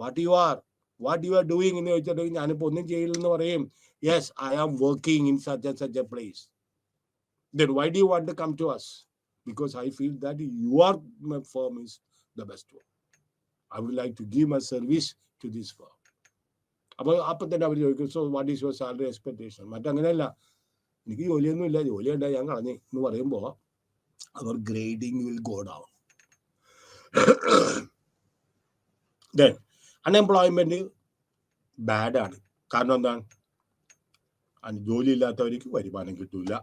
വാട്ട് യു ആർ ഡൂയിങ് എന്ന് ചോദിച്ചിട്ടുണ്ടെങ്കിൽ ഞാനിപ്പോൾ ഒന്നും ചെയ്യില്ലെന്ന് പറയും. Yes, I am working in such a place. Then why do you want to come to us? Because I feel that your firm is the best one. I would like to give my service to this firm. അപ്പൊ തന്നെ അവർ ചോദിക്കും, so what is your salary expectation? മറ്റങ്ങനെയല്ല, എനിക്ക് ജോലിയൊന്നും ഇല്ല, ജോലി ഉണ്ടായി ഞാൻ കളഞ്ഞു എന്ന് പറയുമ്പോൾ അവർ grading will go down. Then unemployment ബാഡാണ്. കാരണം എന്താണ്? ജോലി ഇല്ലാത്തവർക്ക് വരുമാനം കിട്ടൂല.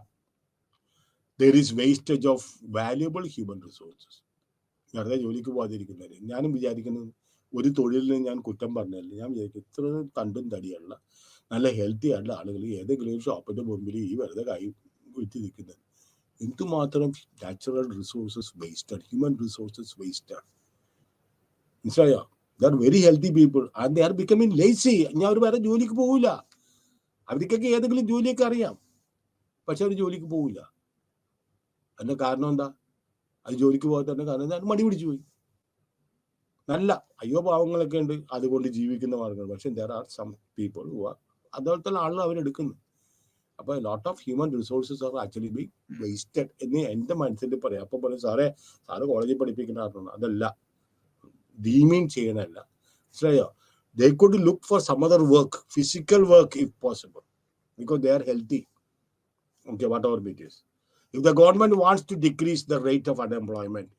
There is wastage of valuable human resources. വെറുതെ ജോലിക്ക് പോകാതിരിക്കുന്നത്. ഞാനും വിചാരിക്കുന്നത് ഒരു തൊഴിലിന് ഞാൻ കുറ്റം പറഞ്ഞല്ലേ, ഞാൻ വിചാരിക്കും ഇത്ര തണ്ടും തടിയുള്ള നല്ല ഹെൽത്തി ആയിട്ടുള്ള ആളുകൾ ഏതെങ്കിലും ഒരു ഷോപ്പിന്റെ മുമ്പിൽ ഈ വെറുതെ കൈ വിറ്റ് നിൽക്കുന്നത് എന്തുമാത്രം നാച്ചുറൽ റിസോഴ്സസ് വേസ്റ്റാണ്, ഹ്യൂമൻ റിസോഴ്സസ് വേസ്റ്റാണ്. മനസ്സിലായോ? They are very healthy people and they are becoming lazy. ഞാൻ അവർ വേറെ ജോലിക്ക് പോകില്ല, അവർക്കൊക്കെ ഏതെങ്കിലും ജോലിയൊക്കെ അറിയാം, പക്ഷെ അവർ ജോലിക്ക് പോകില്ല. അതിന്റെ കാരണം എന്താ? അത് ജോലിക്ക് പോകാത്തതിന്റെ കാരണം എന്താ? മടി പിടിച്ചു പോയി. നല്ല അയ്യോ പാവങ്ങളൊക്കെ ഉണ്ട്, അതുകൊണ്ട് ജീവിക്കുന്ന ആളുകൾ. പക്ഷെ there are some people who are അതുപോലത്തെ ആളുകൾ അവരെടുക്കുന്നു. അപ്പൊ lot of human resources are actually B wasted എന്ന് എന്റെ മനസ്സിൽ പറയാം. അപ്പൊ പറയും സാറ് കോളേജിൽ പഠിപ്പിക്കുന്ന ആളാണ്, അതല്ല, ഡീമീൻ ചെയ്യണല്ല. മനസ്സിലായോ? they could look for some other work, physical work if possible, because they are healthy. Okay, whatever it is. If the government wants to decrease the rate of unemployment,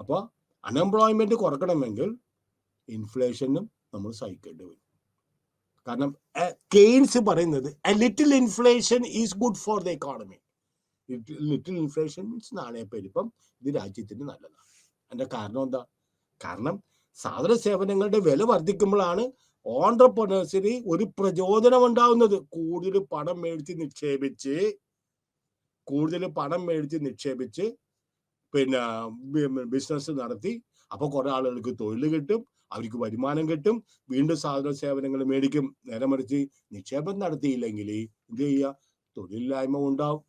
അപ്പോൾ അൺഎംപ്ലോയ്മെന്റ് കുറക്കണമെങ്കിൽ ഇൻഫ്ലേഷനും നമ്മൾ സഹിക്കേണ്ടി വരും. കാരണം കെയ്ൻസ് പറയുന്നത് a little inflation is good for the economy. Little inflation means നാണയപ്പെരുപ്പം, ഇത് രാജ്യത്തിന് നല്ലതാണ്. അതിന്റെ കാരണം എന്താ? കാരണം സാധന സേവനങ്ങളുടെ വില വർദ്ധിക്കുമ്പോഴാണ് ഓൺട്രപ്രണേഴ്സിന് ഒരു പ്രചോദനം ഉണ്ടാവുന്നത്. കൂടുതൽ പണം മേടിച്ച് നിക്ഷേപിച്ച് പിന്നെ ബിസിനസ് നടത്തി, അപ്പൊ കുറെ ആളുകൾക്ക് തൊഴിൽ കിട്ടും, അവർക്ക് വരുമാനം കിട്ടും, വീണ്ടും സാധന സേവനങ്ങൾ മേടിക്കും. നേരെ മറിച്ച് നിക്ഷേപം നടത്തിയില്ലെങ്കിൽ എന്ത് ചെയ്യുക? തൊഴിലില്ലായ്മ ഉണ്ടാവും,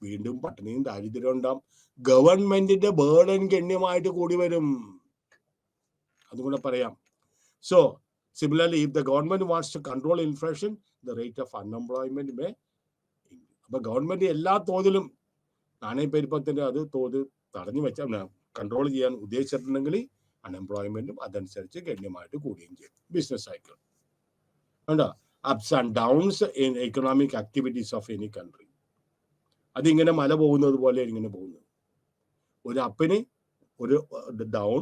വീണ്ടും പട്ടിണിയും ദാരിദ്ര്യം ഉണ്ടാവും, ഗവൺമെന്റിന്റെ ബേർഡൻ ഗണ്യമായിട്ട് കൂടി വരും. അതുകൂടെ പറയാം. So similarly if the government wants to control inflation, the rate of unemployment may. അപ്പൊ ഗവൺമെന്റ് എല്ലാ തോതിലും നാണയപ്പെരുപ്പത്തിന്റെ അത് തോത് തടഞ്ഞു വെച്ചാൽ കൺട്രോൾ ചെയ്യാൻ ഉദ്ദേശിച്ചിട്ടുണ്ടെങ്കിൽ അൺഎംപ്ലോയ്മെന്റും അതനുസരിച്ച് ഗണ്യമായിട്ട് കൂടുകയും ചെയ്യും. ബിസിനസ് സൈക്കിൾ കണ്ടോ, ups and downs in economic activities of any country. അതിങ്ങനെ മല പോകുന്നത് പോലെ ഇങ്ങനെ പോകുന്നത്. ഒരു അപ്പിന് ഒരു ഡൗൺ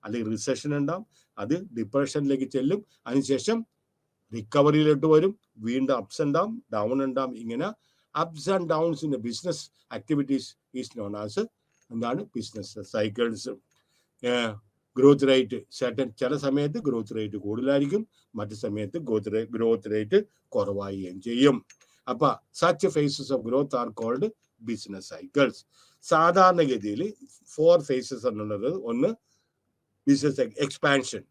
അല്ലെങ്കിൽ റിസഷൻ ഉണ്ടാവും, അത് ഡിപ്രഷനിലേക്ക് ചെല്ലും, അതിനുശേഷം റിക്കവറിയിലോട്ട് വരും, വീണ്ടും അപ്സ് ഉണ്ടാവും, ഡൗൺ ഉണ്ടാവും. ഇങ്ങനെ ups and downs in the business activities is known as എന്താണ്? Business cycles. ഗ്രോത്ത് റേറ്റ് ചില സമയത്ത് ഗ്രോത്ത് റേറ്റ് കൂടുതലായിരിക്കും, മറ്റു സമയത്ത് ഗ്രോത്ത് റേറ്റ് കുറവാവുകയും ചെയ്യും. അപ്പൊ such phases of growth are called business cycles. സാധാരണഗതിയിൽ 4 phases എന്നുള്ളത്, ഒന്ന് ബിസിനസ് എക്സ്പാൻഷൻ,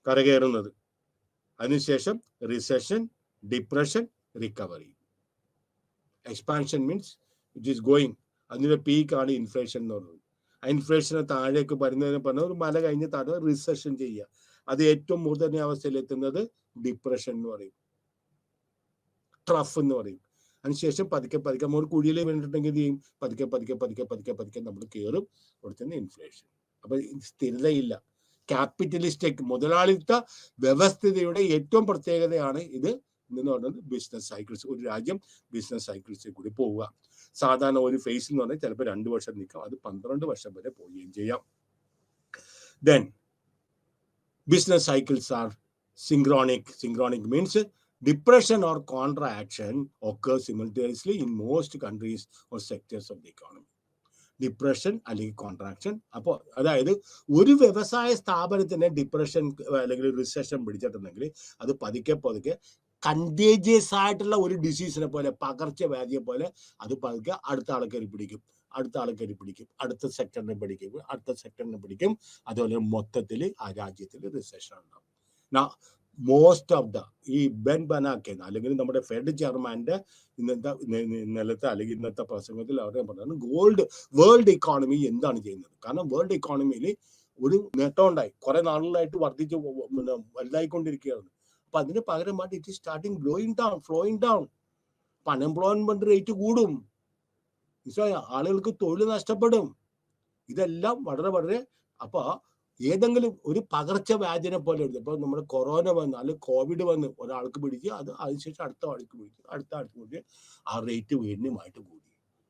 കരകയറുന്നത്, അതിനുശേഷം recession, depression, recovery. Expansion means it is going, അതിൻ്റെ പീക്കാണ് ഇൻഫ്ലേഷൻ എന്ന് പറയുന്നത്. ആ ഇൻഫ്ലേഷനെ താഴേക്ക് വരുന്നതിന് പറഞ്ഞാൽ ഒരു മല കഴിഞ്ഞ് താഴെ റിസഷൻ ചെയ്യുക. അത് ഏറ്റവും മൂർധന്യ അവസ്ഥയിലെത്തുന്നത് ഡിപ്രഷൻ എന്ന് പറയും, ട്രഫ് എന്ന് പറയും. അതിനുശേഷം പതുക്കെ പതുക്കെ നമ്മൾ കുഴിയിൽ വീണിട്ടുണ്ടെങ്കിൽ ചെയ്യും, പതുക്കെ പതുക്കെ പതുക്കെ പതുക്കെ പതുക്കെ നമ്മൾ കയറും. അവിടെ തന്നെ ഇൻഫ്ലേഷൻ. അപ്പൊ സ്ഥിരതയില്ല. ക്യാപിറ്റലിസ്റ്റിക് മുതലാളിത്ത വ്യവസ്ഥിതിയുടെ ഏറ്റവും പ്രത്യേകതയാണ് ഇത് എന്ന് പറയുന്നത് ബിസിനസ് സൈക്കിൾസ്. ഒരു രാജ്യം ബിസിനസ് സൈക്കിൾസിൽ കൂടി പോവുക. സാധാരണ ഒരു ഫേസ് എന്ന് പറഞ്ഞാൽ ചിലപ്പോൾ 2 വർഷം നിൽക്കാം, അത് 12 വർഷം വരെ പോവുകയും ചെയ്യാം. Then business cycles are synchronic. Synchronic means depression or contraction occurs simultaneously in most countries or sectors of the economy. Depression അല്ലെങ്കിൽ കോൺട്രാക്ഷൻ. അപ്പോൾ അതായത് ഒരു വ്യവസായ സ്ഥാപനത്തിന് ഡിപ്രഷൻ അല്ലെങ്കിൽ റിസഷൻ പിടിച്ചിട്ടുണ്ടെങ്കിൽ അത് പതുക്കെ പതുക്കെ കണ്ടേജിയസ് ആയിട്ടുള്ള ഒരു ഡിസീസിനെ പോലെ, പകർച്ചവ്യാധിയെ പോലെ അത് പതുക്കെ അടുത്ത ആൾക്കാർ പിടിക്കും, അടുത്ത ആൾക്കാർ പിടിക്കും, അടുത്ത സെക്ടറിനെ പിടിക്കും, അടുത്ത സെക്ടറിനെ പിടിക്കും. അതുപോലെ മൊത്തത്തിൽ ആ രാജ്യത്തിൽ റിസഷൻ ഉണ്ടാവും. മോസ്റ്റ് ഓഫ് ദ ഈ ബെൻ ബനാക്കെ അല്ലെങ്കിൽ നമ്മുടെ ഫെഡ് ചെയർമാന്റെ ഇന്നലത്തെ അല്ലെങ്കിൽ ഇന്നത്തെ പ്രസംഗത്തിൽ അവരെ പറഞ്ഞത് വേൾഡ് ഇക്കോണമി എന്താണ് ചെയ്യുന്നത്. കാരണം വേൾഡ് ഇക്കോണമിയിൽ ഒരു നേട്ടം ഉണ്ടായി, കുറെ നാളുകളായിട്ട് വർദ്ധിച്ച് വലുതായിക്കൊണ്ടിരിക്കുകയാണ്. അപ്പൊ അതിന് പകരമായിട്ട് ഇറ്റ് സ്റ്റാർട്ടിങ് ഫ്ലോയിങ് ഡൗൺ. അപ്പൊ അൺഎംപ്ലോയ്മെന്റ് റേറ്റ് കൂടും, ആളുകൾക്ക് തൊഴിൽ നഷ്ടപ്പെടും. ഇതെല്ലാം വളരെ വളരെ അപ്പൊ ഏതെങ്കിലും ഒരു പകർച്ചവ്യാധിനെ പോലെ എടുത്തു. ഇപ്പൊ നമ്മുടെ കൊറോണ വന്ന് അല്ലെങ്കിൽ കോവിഡ് വന്ന് ഒരാൾക്ക് പിടിച്ച് അത് അതിനുശേഷം അടുത്ത ആൾക്ക് പിടിച്ച് അടുത്ത ആൾക്ക് പിടിച്ച് ആ റേറ്റ് വീണ്ടുമായിട്ട് കൂടി.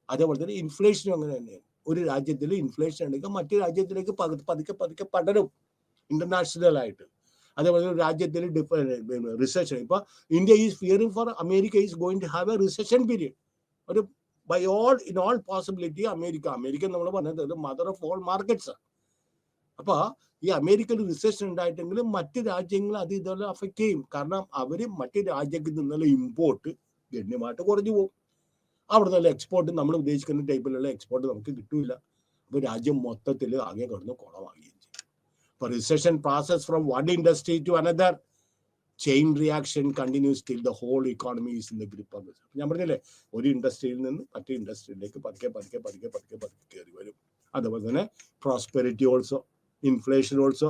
അതേപോലെ തന്നെ ഇൻഫ്ലേഷനും അങ്ങനെ തന്നെയാണ്. ഒരു രാജ്യത്തിൽ ഇൻഫ്ലേഷൻ ഉണ്ടെങ്കിൽ മറ്റു രാജ്യത്തിലേക്ക് പതുക്കെ പതുക്കെ പടരും ഇന്റർനാഷണൽ ആയിട്ട്. അതേപോലെ ഒരു രാജ്യത്തിൽ റിസഷൻ, ഇപ്പൊ India is fearing for America is going to have a recession period. ഒരു ഇൻ ഓൾ പോസിബിലിറ്റി അമേരിക്ക നമ്മൾ പറഞ്ഞത് മദർ ഓഫ് ഓൾ മാർക്കറ്റ്സ്. അപ്പൊ ഈ അമേരിക്കയിൽ റിസഷൻ ഉണ്ടായിട്ടെങ്കിലും മറ്റ് രാജ്യങ്ങൾ അത് ഇതുപോലെ അഫക്റ്റ് ചെയ്യും. കാരണം അവര് മറ്റ് രാജ്യത്തിൽ നിന്നുള്ള ഇമ്പോർട്ട് ഗണ്യമായിട്ട് കുറഞ്ഞു പോകും. അവിടെ നിന്നുള്ള എക്സ്പോർട്ട് നമ്മൾ ഉദ്ദേശിക്കുന്ന ടൈപ്പിലുള്ള എക്സ്പോർട്ട് നമുക്ക് കിട്ടൂല. അപ്പൊ രാജ്യം മൊത്തത്തിൽ ആകെ കിടന്ന് കുളമാകുകയും ചെയ്യും. അപ്പൊ recession process from one industry to another, chain reaction continues till the whole economy is in the grip of. ഞാൻ പറഞ്ഞില്ലേ, ഒരു ഇൻഡസ്ട്രിയിൽ നിന്ന് മറ്റു ഇൻഡസ്ട്രിയിലേക്ക് പതുക്കെ പതുക്കെ പതുക്കെ പതുക്കെ പതുക്കെ കയറി വരും. അതുപോലെ തന്നെ prosperity also, inflation also,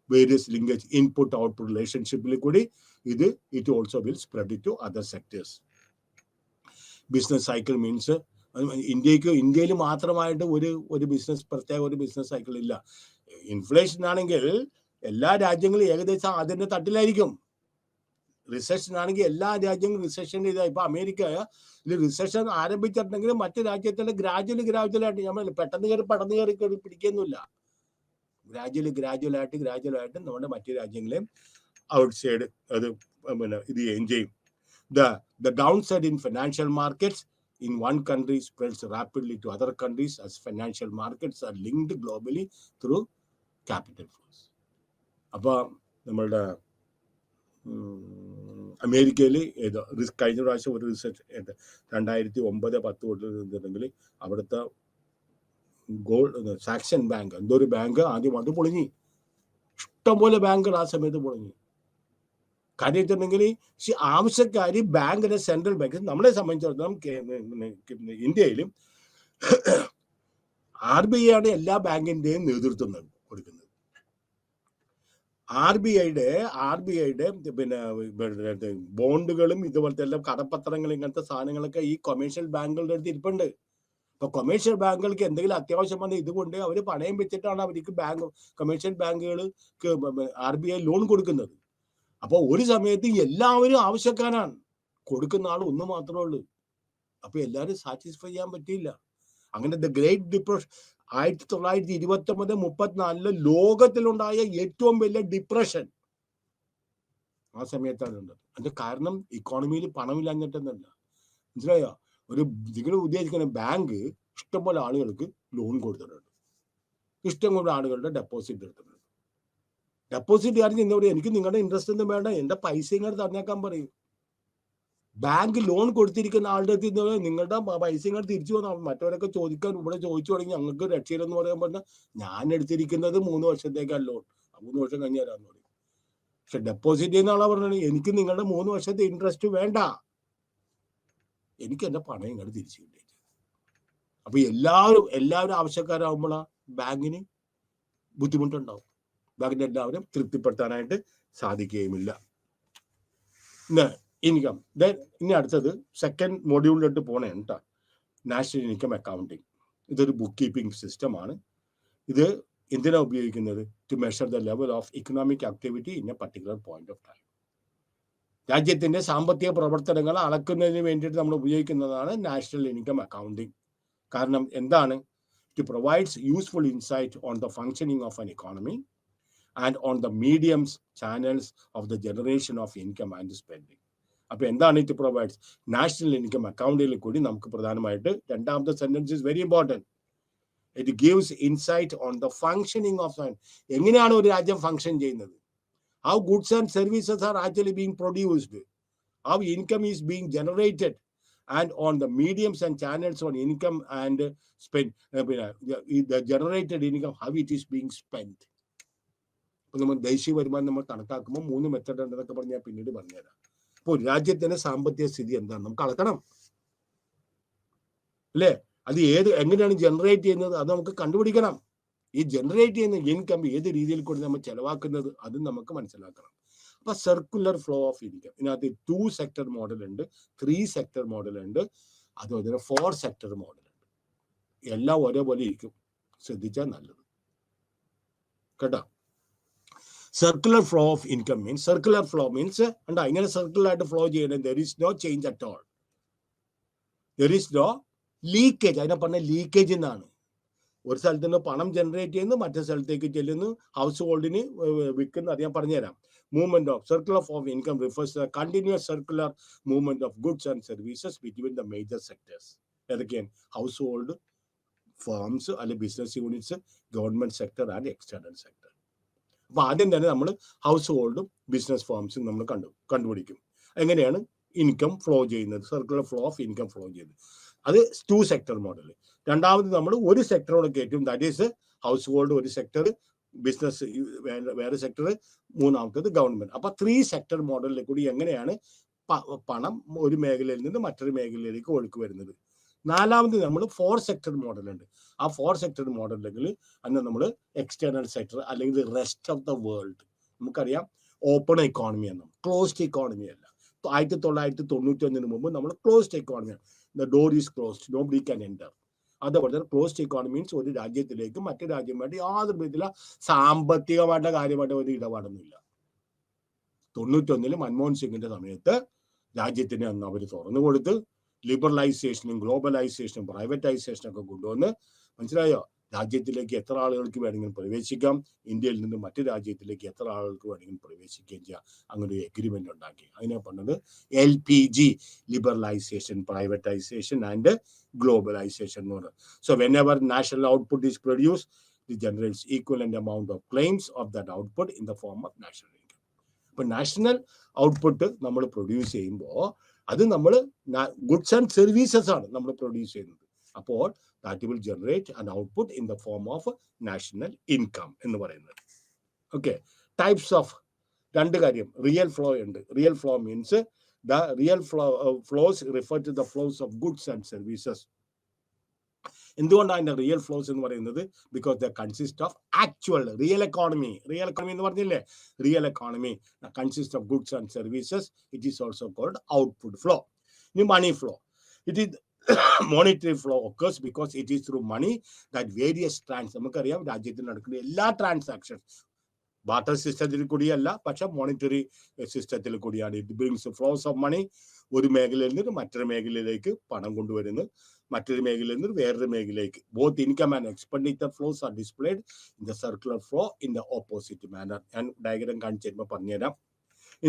various linkage input output റിലേഷൻഷിപ്പിൽ കൂടി it also will spread to other sectors. Business cycle means ഇന്ത്യയിൽ മാത്രമായിട്ട് ഒരു ബിസിനസ് പ്രത്യേക ഒരു ബിസിനസ് സൈക്കിൾ ഇല്ല. ഇൻഫ്ലേഷൻ ആണെങ്കിൽ എല്ലാ രാജ്യങ്ങളും ഏകദേശം അതിന്റെ തട്ടിലായിരിക്കും. റിസഷൻ ആണെങ്കിൽ എല്ലാ രാജ്യങ്ങളും റിസഷൻ ഇപ്പൊ അമേരിക്ക റിസഷൻ ആരംഭിച്ചിട്ടുണ്ടെങ്കിൽ മറ്റു രാജ്യത്തിന്റെ ഗ്രാജുവലായിട്ട് നമ്മൾ പെട്ടെന്ന് കയറി പിടിക്കുന്നില്ല. ഗ്രാജുവലായിട്ട് നമ്മുടെ മറ്റു രാജ്യങ്ങളെയും ഔട്ട്സൈഡ് അത് ഇത് ചെയ്യുകയും ചെയ്യും. The downside in financial markets in one country spreads rapidly to other countries as financial markets are linked globally through capital flows. അപ്പോൾ നമ്മളുടെ അമേരിക്കയിൽ കഴിഞ്ഞ പ്രാവശ്യം ഒരു റിസർച്ച് 2009-10 തൊട്ടിട്ടുണ്ടെങ്കിൽ അവിടുത്തെ സാക്ഷൻ ബാങ്ക് എന്തോ ഒരു ബാങ്ക് ആദ്യമായിട്ട് പൊളിഞ്ഞു. ഇഷ്ടംപോലെ ബാങ്കുകൾ ആ സമയത്ത് പൊളിഞ്ഞു. കാര്യം വെച്ചിട്ടുണ്ടെങ്കിൽ ആവശ്യക്കാർ ബാങ്കിന്റെ സെൻട്രൽ ബാങ്ക്, നമ്മളെ സംബന്ധിച്ചിടത്തോളം ഇന്ത്യയിലും RBI ആണ് എല്ലാ ബാങ്കിന്റെയും നേതൃത്വം കൊടുക്കുന്നത്. RBIയുടെ പിന്നെ ബോണ്ടുകളും ഇതുപോലത്തെ എല്ലാം കടപ്പത്രങ്ങളും ഇങ്ങനത്തെ സാധനങ്ങളൊക്കെ ഈ കൊമേഴ്ഷ്യൽ ബാങ്കുകളുടെ അടുത്ത് ഇരിപ്പുണ്ട്. അപ്പൊ കൊമേഴ്ഷ്യൽ ബാങ്കുകൾക്ക് എന്തെങ്കിലും അത്യാവശ്യം വന്ന ഇതുകൊണ്ട് അവർ പണയം വെച്ചിട്ടാണ് അവർക്ക് കൊമേഴ്ഷ്യൽ ബാങ്കുകൾക്ക് RBI ലോൺ കൊടുക്കുന്നത്. അപ്പൊ ഒരു സമയത്ത് എല്ലാവരും ആവശ്യക്കാരാണ്, കൊടുക്കുന്ന ആൾ ഒന്ന് മാത്രമേ ഉള്ളൂ. അപ്പൊ എല്ലാവരും സാറ്റിസ്ഫൈ ചെയ്യാൻ പറ്റിയില്ല. അങ്ങനെ ദ ഗ്രേറ്റ് ഡിപ്രഷൻ 1929-34 ലോകത്തിലുണ്ടായ ഏറ്റവും വലിയ ഡിപ്രഷൻ ആ സമയത്താണ് ഉണ്ടത്. അതിന്റെ കാരണം ഇക്കോണമിയിൽ പണമില്ലാഞ്ഞിട്ടെന്നല്ല, മനസ്സിലായോ? നിങ്ങൾ ഉദ്ദേശിക്കുന്ന ബാങ്ക് ഇഷ്ടംപോലെ ആളുകൾക്ക് ലോൺ കൊടുത്തിട്ടുണ്ട്, ഇഷ്ടംപോലെ ആളുകളുടെ ഡെപ്പോസിറ്റ് എടുത്തിട്ടുണ്ട്. ഡെപ്പോസിറ്റ് കാര്യം എന്താ പറയുക, എനിക്ക് നിങ്ങളുടെ ഇൻട്രസ്റ്റ് ഒന്നും വേണ്ട, എന്റെ പൈസ ഇങ്ങോട്ട് തന്നേക്കാൻ പറയും. ബാങ്ക് ലോൺ കൊടുത്തിരിക്കുന്ന ആളുടെ അടുത്ത് നിങ്ങളുടെ പൈസ ഇങ്ങോട്ട് തിരിച്ചു വന്നാൽ മറ്റവരൊക്കെ ചോദിക്കാൻ ഇവിടെ ചോദിച്ചു തുടങ്ങി ഞങ്ങൾക്ക് രക്ഷയില്ലെന്ന് പറയാൻ പറഞ്ഞാൽ ഞാൻ എടുത്തിരിക്കുന്നത് 3 വർഷത്തേക്കാണ് ലോൺ, 3 വർഷം കഴിഞ്ഞ് തരാമെന്ന് പറയും. പക്ഷെ ഡെപ്പോസിറ്റ് ചെയ്യുന്ന ആളാ പറഞ്ഞത് എനിക്ക് നിങ്ങളുടെ 3 വർഷത്തെ ഇൻട്രസ്റ്റ് വേണ്ട, എനിക്ക് എന്റെ പണം ഇങ്ങോട്ട് തിരിച്ചു കിട്ടി. അപ്പൊ എല്ലാവരും ആവശ്യക്കാരാകുമ്പോഴാ ബാങ്കിന് ബുദ്ധിമുട്ടുണ്ടാവും, ബാങ്കിന്റെ എല്ലാവരും തൃപ്തിപ്പെടുത്താനായിട്ട് സാധിക്കുകയുമില്ല. ഇൻകം. ഇനി അടുത്തത് സെക്കൻഡ് മൊഡ്യൂളിലോട്ട് പോണേ കേട്ടോ, നാഷണൽ ഇൻകം അക്കൗണ്ടിങ്. ഇതൊരു ബുക്ക് കീപ്പിംഗ് സിസ്റ്റമാണ്. ഇത് എന്തിനാണ് ഉപയോഗിക്കുന്നത്? To measure the level of economic activity in a particular point of time. രാജ്യത്തിന്റെ സാമ്പത്തിക പ്രവർത്തനങ്ങൾ അളക്കുന്നതിന് വേണ്ടിയിട്ട് നമ്മൾ ഉപയോഗിക്കുന്നതാണ് നാഷണൽ ഇൻകം അക്കൗണ്ടിങ്. കാരണം എന്താണ്? To provides useful insight on the functioning of an economy and on the mediums channels of the generation of income and spending. അപ്പൊ എന്താണ് ഇറ്റ് പ്രൊവൈഡ്സ്? നാഷണൽ ഇൻകം അക്കൗണ്ടിൽ കൂടി നമുക്ക് പ്രധാനമായിട്ട് രണ്ടാമത്തെ sentence is very important. It gives insight on the functioning of എങ്ങനെയാണ് ഒരു രാജ്യം ഫങ്ഷൻ ചെയ്യുന്നത്, how goods and services are actually being produced, how income is being generated, and on the mediums and channels on income and spend, the generated income, how it is being spent. നമ്മൾ ദേശീയ വരുമാനം നമ്മൾ കണക്കാക്കുമ്പോൾ 3 method ഉണ്ടെന്നൊക്കെ പറഞ്ഞാൽ പിന്നീട് പറഞ്ഞുതരാം. അപ്പോൾ രാജ്യത്തിന്റെ സാമ്പത്തിക സ്ഥിതി എന്താണ് നമുക്ക് അളക്കണം അല്ലേ? അത് എങ്ങനെയാണ് ജനറേറ്റ് ചെയ്യുന്നത് അത് നമുക്ക് കണ്ടുപിടിക്കണം. ഈ ജനറേറ്റ് ചെയ്യുന്ന ഇൻകം ഏത് രീതിയിൽ കൂടി നമ്മൾ ചെലവാക്കുന്നത് അതും നമുക്ക് മനസ്സിലാക്കണം. അപ്പൊ സർക്കുലർ ഫ്ലോ ഓഫ് ഇൻകം, ഇതിനകത്ത് 2 സെക്ടർ മോഡൽ ഉണ്ട്, 3 സെക്ടർ മോഡൽ ഉണ്ട്, അതുപോലെ തന്നെ 4 സെക്ടർ മോഡൽ ഉണ്ട്. എല്ലാം ഒരേപോലെ ഇരിക്കും, ശ്രദ്ധിച്ചാൽ നല്ലത് കേട്ടോ. Circular flow of income means, circular flow means എന്താ? ഇങ്ങനെ സർക്കുലർ ആയിട്ട് ഫ്ലോ ചെയ്യണം. There is no change at all, there is no leakage. അതിനെ പറഞ്ഞ ലീക്കേജ് എന്നാണ്. ഒരു സ്ഥലത്ത് നിന്ന് പണം ജനറേറ്റ് ചെയ്യുന്നു, മറ്റേ സ്ഥലത്തേക്ക് ചെല്ലുന്നു, ഹൗസ് ഹോൾഡിന് വിൽക്കുന്നു. അത് ഞാൻ പറഞ്ഞുതരാം. Movement of circular of income refers to continuous circular movement of goods and services between the major sectors. ഏതൊക്കെയാണ്? ഹൗസ് ഹോൾഡ്, ഫേംസ് അല്ലെങ്കിൽ business units, government sector and external sector. അപ്പൊ ആദ്യം തന്നെ നമ്മൾ ഹൗസ് ഹോൾഡും ബിസിനസ് ഫേംസും നമ്മൾ കണ്ടുപിടിക്കും. എങ്ങനെയാണ് ഇൻകം ഫ്ലോ ചെയ്യുന്നത്, circular flow of income flow ചെയ്യുന്നത്. അത് 2 സെക്ടർ മോഡൽ. രണ്ടാമത് നമ്മൾ ഒരു സെക്ടറോട് കയറ്റും, ദാറ്റ് ഈസ് ഹൗസ് ഹോൾഡ് ഒരു സെക്ടർ, ബിസിനസ് വേറെ സെക്ടർ, മൂന്നാമത്തത് ഗവൺമെന്റ്. അപ്പൊ 3 സെക്ടർ മോഡലിൽ കൂടി എങ്ങനെയാണ് പണം ഒരു മേഖലയിൽ നിന്ന് മറ്റൊരു മേഖലയിലേക്ക് ഒഴുക്ക് വരുന്നത്. നാലാമത് നമ്മൾ 4 സെക്ടർ മോഡൽ ഉണ്ട്. ആ 4 സെക്ടർ മോഡലിൽ അന്ന് നമ്മൾ എക്സ്റ്റേണൽ സെക്ടർ അല്ലെങ്കിൽ റെസ്റ്റ് ഓഫ് ദ വേൾഡ്. നമുക്കറിയാം ഓപ്പൺ എക്കോണമി എന്നും ക്ലോസ്ഡ് എക്കോണമി അല്ല. 1991 മുമ്പ് നമ്മൾ ക്ലോസ്ഡ് എക്കോണമിയാണ്. The door is closed, nobody can enter. അതുപോലെ തന്നെ ക്ലോസ്ഡ് എക്കോണമി മീൻസ് ഒരു രാജ്യത്തിലേക്ക് മറ്റു രാജ്യമായിട്ട് യാതൊരു വിധത്തിലുള്ള സാമ്പത്തികമായിട്ടുള്ള കാര്യമായിട്ട് ഒരു ഇടപാടൊന്നുമില്ല. 91 മൻമോഹൻ സിംഗിന്റെ സമയത്ത് രാജ്യത്തിന് അന്ന് അവർ തുറന്നു കൊടുത്ത് ലിബറലൈസേഷനും ഗ്ലോബലൈസേഷനും പ്രൈവറ്റൈസേഷനും ഒക്കെ കൊണ്ടുവന്ന്, മനസ്സിലായോ? രാജ്യത്തിലേക്ക് എത്ര ആളുകൾക്ക് വേണമെങ്കിലും പ്രവേശിക്കാം, ഇന്ത്യയിൽ നിന്ന് മറ്റു രാജ്യത്തിലേക്ക് എത്ര ആളുകൾക്ക് വേണമെങ്കിലും പ്രവേശിക്കുകയും ചെയ്യാം. അങ്ങനെ ഒരു എഗ്രിമെന്റ് ഉണ്ടാക്കി. അതിനെ പറഞ്ഞത് LPG, liberalisation, privatisation and globalisation എന്ന് പറയുന്നത്. So whenever national output is produce, it generates equivalent amount of claims of that output in the form of national income. ഇപ്പൊ നാഷണൽ ഔട്ട്പുട്ട് നമ്മൾ പ്രൊഡ്യൂസ് ചെയ്യുമ്പോൾ അത് നമ്മൾ ഗുഡ്സ് ആൻഡ് സർവീസസ് ആണ് നമ്മൾ produce ചെയ്യുന്നത്. അപ്പോൾ that will generate an output in the form of national income എന്ന് പറയുന്നത്. ഓക്കെ, ടൈപ്സ് ഓഫ് 2 കാര്യം. റിയൽ ഫ്ലോ ഉണ്ട്. Real flow means the real flows refer to the flows of goods and services. എന്തുകൊണ്ടാണ് അതിന്റെ real flows എന്ന് പറയുന്നത്? Because the consist of actual real economy. Real economy എന്ന് പറഞ്ഞില്ലേ, real economy consist of goods and services. It is also called output flow. ഇനി money flow. It is monetary flow occurs because it is through money that various നമുക്കറിയാം രാജ്യത്തിൽ നടക്കുന്ന എല്ലാ transactions barter സിസ്റ്റത്തിൽ കൂടിയല്ല, പക്ഷെ monetary സിസ്റ്റത്തിൽ കൂടിയാണ്. It brings flows of money. ഒരു മേഖലയിൽ നിന്ന് മറ്റൊരു മേഖലയിലേക്ക് പണം കൊണ്ടുവരുന്നു, മറ്റൊരു മേഖലയിൽ നിന്ന് വേറൊരു മേഖലയിലേക്ക്. Both income and expenditure flows are displayed in the circular flow in the opposite manner. ഞാൻ ഡയഗ്രാം കാണിച്ചു തരുമ്പോൾ പറഞ്ഞുതരാം.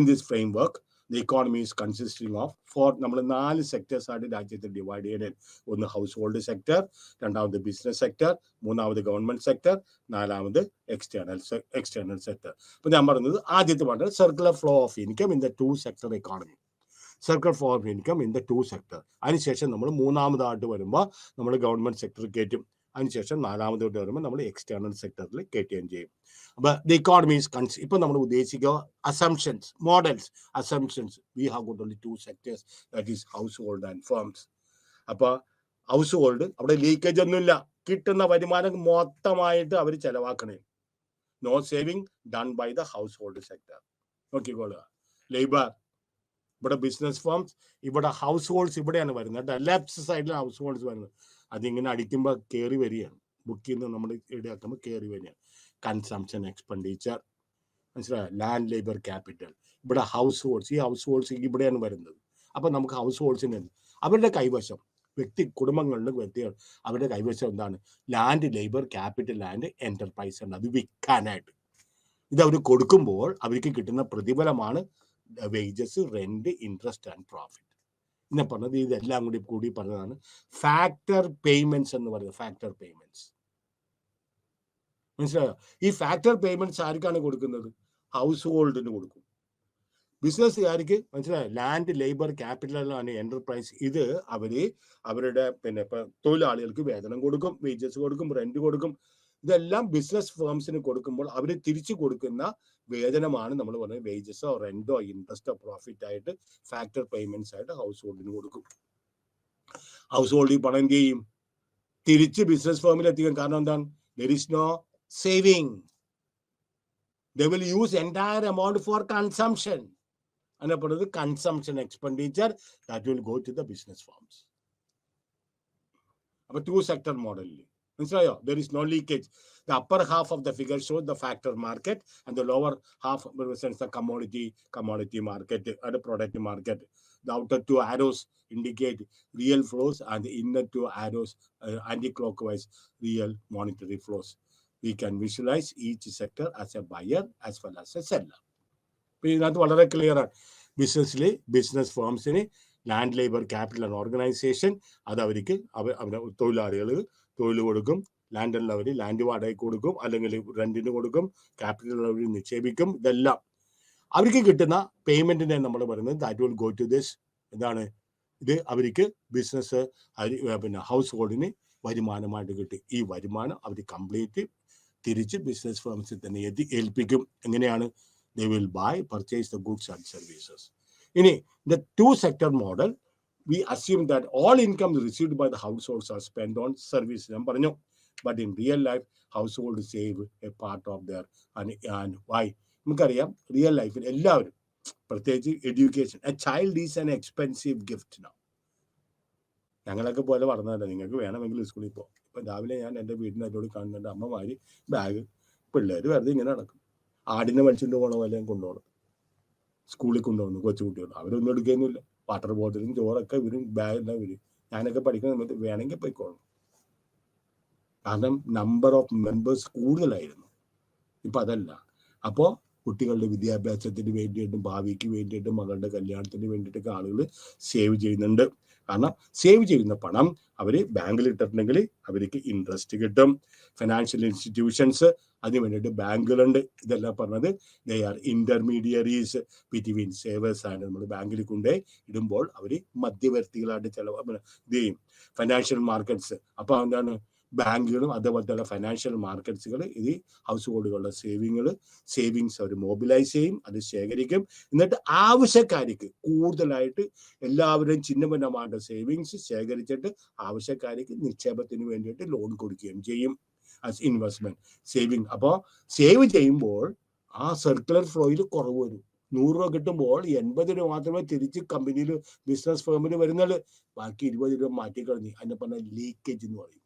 In this framework the economy is consisting of 4, നമ്മൾ 4 സെക്ടേഴ്സ് ആയിട്ട് രാജ്യത്തെ ഡിവൈഡ് ചെയ്യണം. ഒന്ന് ഹൗസ് ഹോൾഡ് സെക്ടർ, രണ്ടാമത് ബിസിനസ് സെക്ടർ, മൂന്നാമത് ഗവൺമെന്റ് സെക്ടർ, നാലാമത് എക്സ്റ്റേണൽ സെക്ടർ. അപ്പൊ ഞാൻ പറഞ്ഞത് ആദ്യത്തെ പറഞ്ഞത് circular flow of income in the 2 sector economy. Circle flow of income in the 2 sector. അതിനുശേഷം നമ്മൾ മൂന്നാമതായിട്ട് വരുമ്പോൾ നമ്മൾ ഗവൺമെന്റ് സെക്ടറിൽ കയറ്റും. അതിനുശേഷം നാലാമതായിട്ട് വരുമ്പോൾ നമ്മൾ എക്സ്റ്റേണൽ സെക്ടറിൽ കയറ്റുകയും ചെയ്യും. അപ്പോൾ ദ ഇക്കോണമി ഈസ് ഇപ്പം നമ്മൾ ഉദ്ദേശിക്കുക assumptions, models, assumptions. We have got only 2 sectors, that is household and firms. അപ്പോൾ ഹൗസ് ഹോൾഡ് അവിടെ ലീക്കേജ് ഒന്നുമില്ല, കിട്ടുന്ന വരുമാനം മൊത്തമായിട്ട് അവർ ചെലവാക്കണേ. No saving done by the household sector. നോക്കിക്കോളുക. ലേബർ, ഇവിടെ ബിസിനസ് ഫേംസ്, ഇവിടെ ഹൗസ് ഹോൾഡ്സ് ഇവിടെയാണ് വരുന്നത്. ലെഫ്റ്റ് സൈഡിൽ ഹൗസ് ഹോൾഡ്സ് വരുന്നത്. അതിങ്ങനെ അടിക്കുമ്പോൾ കയറി വരികയാണ്. ബുക്കിൽ നിന്ന് നമ്മൾ ഈടാക്കുമ്പോൾ കയറി വരികയാണ്. കൺസംഷൻ എക്സ്പെൻഡിച്ചർ, മനസ്സിലായോ? Land labour capital. ഇവിടെ ഹൗസ് ഹോൾഡ്സ്, ഈ ഹൗസ് ഹോൾഡ്സ് ഇവിടെയാണ് വരുന്നത്. അപ്പം നമുക്ക് ഹൗസ് ഹോൾഡ്സിന് അവരുടെ കൈവശം, കുടുംബങ്ങളുടെ വ്യക്തികൾ അവരുടെ കൈവശം എന്താണ്? Land labour capital and enterprise ഉണ്ട്. അത് വിൽക്കാനായിട്ട് ഇത് അവർ കൊടുക്കുമ്പോൾ അവർക്ക് കിട്ടുന്ന പ്രതിഫലമാണ് wages, rent, interest and profit. എന്നെ പറഞ്ഞത് ഇതെല്ലാം കൂടി പറഞ്ഞതാണ് ഫാക്ടർ പേയ്മെന്റ്സ് എന്ന് പറയുന്നത്. ഫാക്ടർ പേയ്മെന്റ്സ് മനസ്സിലായോ? ഈ ഫാക്ടർ പേയ്മെന്റ്സ് ആർക്കാണ് കൊടുക്കുന്നത്? ഹൗസ് ഹോൾഡിന് കൊടുക്കും. ബിസിനസ്സുകാർക്ക് മനസ്സിലായോ? ലാൻഡ് ലേബർ ക്യാപിറ്റൽ ആണ് എന്റർപ്രൈസ്. ഇത് അവരുടെ ഇപ്പൊ തൊഴിലാളികൾക്ക് വേതനം കൊടുക്കും, വേജസ് കൊടുക്കും, റെന്റ് കൊടുക്കും. ഇതെല്ലാം ബിസിനസ് ഫേംസിന് കൊടുക്കുമ്പോൾ അവർ തിരിച്ചു കൊടുക്കുന്ന വേതനമാണ് നമ്മൾ പറയുന്നത് വേജസോ റെന്റോ ഇൻട്രസ്റ്റോ പ്രോഫിറ്റ് ആയിട്ട് ഫാക്ടർ പേയ്മെന്റ്സ് ആയിട്ട് ഹൗസ് ഹോൾഡിന് കൊടുക്കും. ഹൗസ് ഹോൾഡ് ഈ പണം എന്ത് ചെയ്യും? തിരിച്ച് ബിസിനസ് ഫേമിൽ എത്തിക്കും. കാരണം എന്താണ്? there is no saving. They will use entire amount for consumption. And about the consumption expenditure that will go to the business firms. About 2 sector model. There is no leakage. The upper half of the figure shows the factor market, and the lower half represents the commodity market and the product market. The outer 2 arrows indicate real flows, and the inner 2 arrows anti-clockwise real monetary flows. We can visualize each sector as a buyer as well as a seller. ഇതിനകത്ത് വളരെ clear ആണ്. Business ഫേംസിന് land labour capital and organisation, അത് അവർക്ക് അവരുടെ തൊഴിലാളികൾ തൊഴിൽ കൊടുക്കും. ലാൻഡ് ഉള്ളവർ ലാൻഡ് വാടകയ്ക്ക് കൊടുക്കും, അല്ലെങ്കിൽ റെന്റിന് കൊടുക്കും. ക്യാപിറ്റൽ ഉള്ളവർ നിക്ഷേപിക്കും. ഇതെല്ലാം അവർക്ക് കിട്ടുന്ന പേയ്മെന്റിനെ നമ്മൾ പറയുന്നത് that will go to this. എന്താണ് ഇത്? അവർക്ക് ബിസിനസ് ഹൗസ് ഹോൾഡിന് വരുമാനമായിട്ട് കിട്ടി. ഈ വരുമാനം അവർ കംപ്ലീറ്റ് തിരിച്ച് ബിസിനസ് ഫേംസിൽ തന്നെ ഏൽപ്പിക്കും. എങ്ങനെയാണ്? they will purchase the goods and services. In the 2 sector model, we assume that all income received by the households are spent on service. But in real life, households save a part of their and why? നമുക്കറിയാം real ലൈഫിൽ എല്ലാവരും, പ്രത്യേകിച്ച് education, A child is an expensive gift. ഞങ്ങളൊക്കെ പോലെ പറഞ്ഞതല്ല, നിങ്ങൾക്ക് വേണമെങ്കിൽ സ്കൂളിൽ പോകും. ഇപ്പം രാവിലെ ഞാൻ എൻ്റെ വീടിന് അതിനോട് കാണുന്നുണ്ട് അമ്മമാര് ബാഗ്, പിള്ളേർ വെറുതെ ഇങ്ങനെ നടക്കും. ആടിനെ വലിച്ചുകൊണ്ട് പോകണ പോലെ കൊണ്ടുപോകണം. സ്കൂളിൽ കൊണ്ടുപോകുന്നു കൊച്ചുകുട്ടികൾ. അവരൊന്നും എടുക്കുകയൊന്നുമില്ല. വാട്ടർ ബോട്ടിലും ചോറൊക്കെ ഇവരും ബാഗെല്ലാം ഇവര്. ഞാനൊക്കെ പഠിക്കുന്ന സമയത്ത് വേണമെങ്കിൽ പോയിക്കോളും. കാരണം നമ്പർ ഓഫ് മെമ്പേഴ്സ് കൂടുതലായിരുന്നു. ഇപ്പം അതല്ല. അപ്പോൾ കുട്ടികളുടെ വിദ്യാഭ്യാസത്തിന് വേണ്ടിയിട്ടും ഭാവിക്ക് വേണ്ടിയിട്ടും മകളുടെ കല്യാണത്തിന് വേണ്ടിയിട്ടൊക്കെ ആളുകൾ സേവ് ചെയ്യുന്നുണ്ട്. കാരണം സേവ് ചെയ്യുന്ന പണം അവർ ബാങ്കിൽ ഇട്ടിട്ടുണ്ടെങ്കിൽ അവർക്ക് ഇൻട്രസ്റ്റ് കിട്ടും. ഫിനാൻഷ്യൽ ഇൻസ്റ്റിറ്റ്യൂഷൻസ് അതിന് വേണ്ടിയിട്ട് ബാങ്കുകളുണ്ട്. ഇതെല്ലാം പറഞ്ഞത് they are intermediaries between Xavier's ആണ്. നമ്മൾ ബാങ്കിൽ കൊണ്ടേ ഇടുമ്പോൾ അവർ മധ്യവർത്തികളായിട്ട് ഇത് ചെയ്യും. ഫിനാൻഷ്യൽ മാർക്കറ്റ്സ്, അപ്പോൾ എന്താണ്? ബാങ്കുകളും അതേപോലത്തെ ഫിനാൻഷ്യൽ മാർക്കറ്റ്സുകൾ ഇത് ഹൗസ് ഹോൾഡുകളുടെ സേവിങ്സ് അവർ മൊബിലൈസ് ചെയ്യും, അത് ശേഖരിക്കും. എന്നിട്ട് ആവശ്യക്കാർക്ക് കൂടുതലായിട്ട് എല്ലാവരും ചിഹ്നഭിന്നമായിട്ട് സേവിങ്സ് ശേഖരിച്ചിട്ട് ആവശ്യക്കാർക്ക് നിക്ഷേപത്തിന് വേണ്ടിയിട്ട് ലോൺ കൊടുക്കുകയും ചെയ്യും. As investment saving. അപ്പോൾ സേവ് ചെയ്യുമ്പോൾ ആ സർക്കുലർ ഫ്ലോയിൽ കുറവ് വരും. 100 രൂപ കിട്ടുമ്പോൾ 80 രൂപ മാത്രമേ തിരിച്ച് കമ്പനിയിൽ ബിസിനസ് ഫേമിൽ വരുന്നുള്ളൂ. ബാക്കി 20 രൂപ മാറ്റിക്കളഞ്ഞ്. അതിനെ പറഞ്ഞ ലീക്കേജ് എന്ന് പറയും.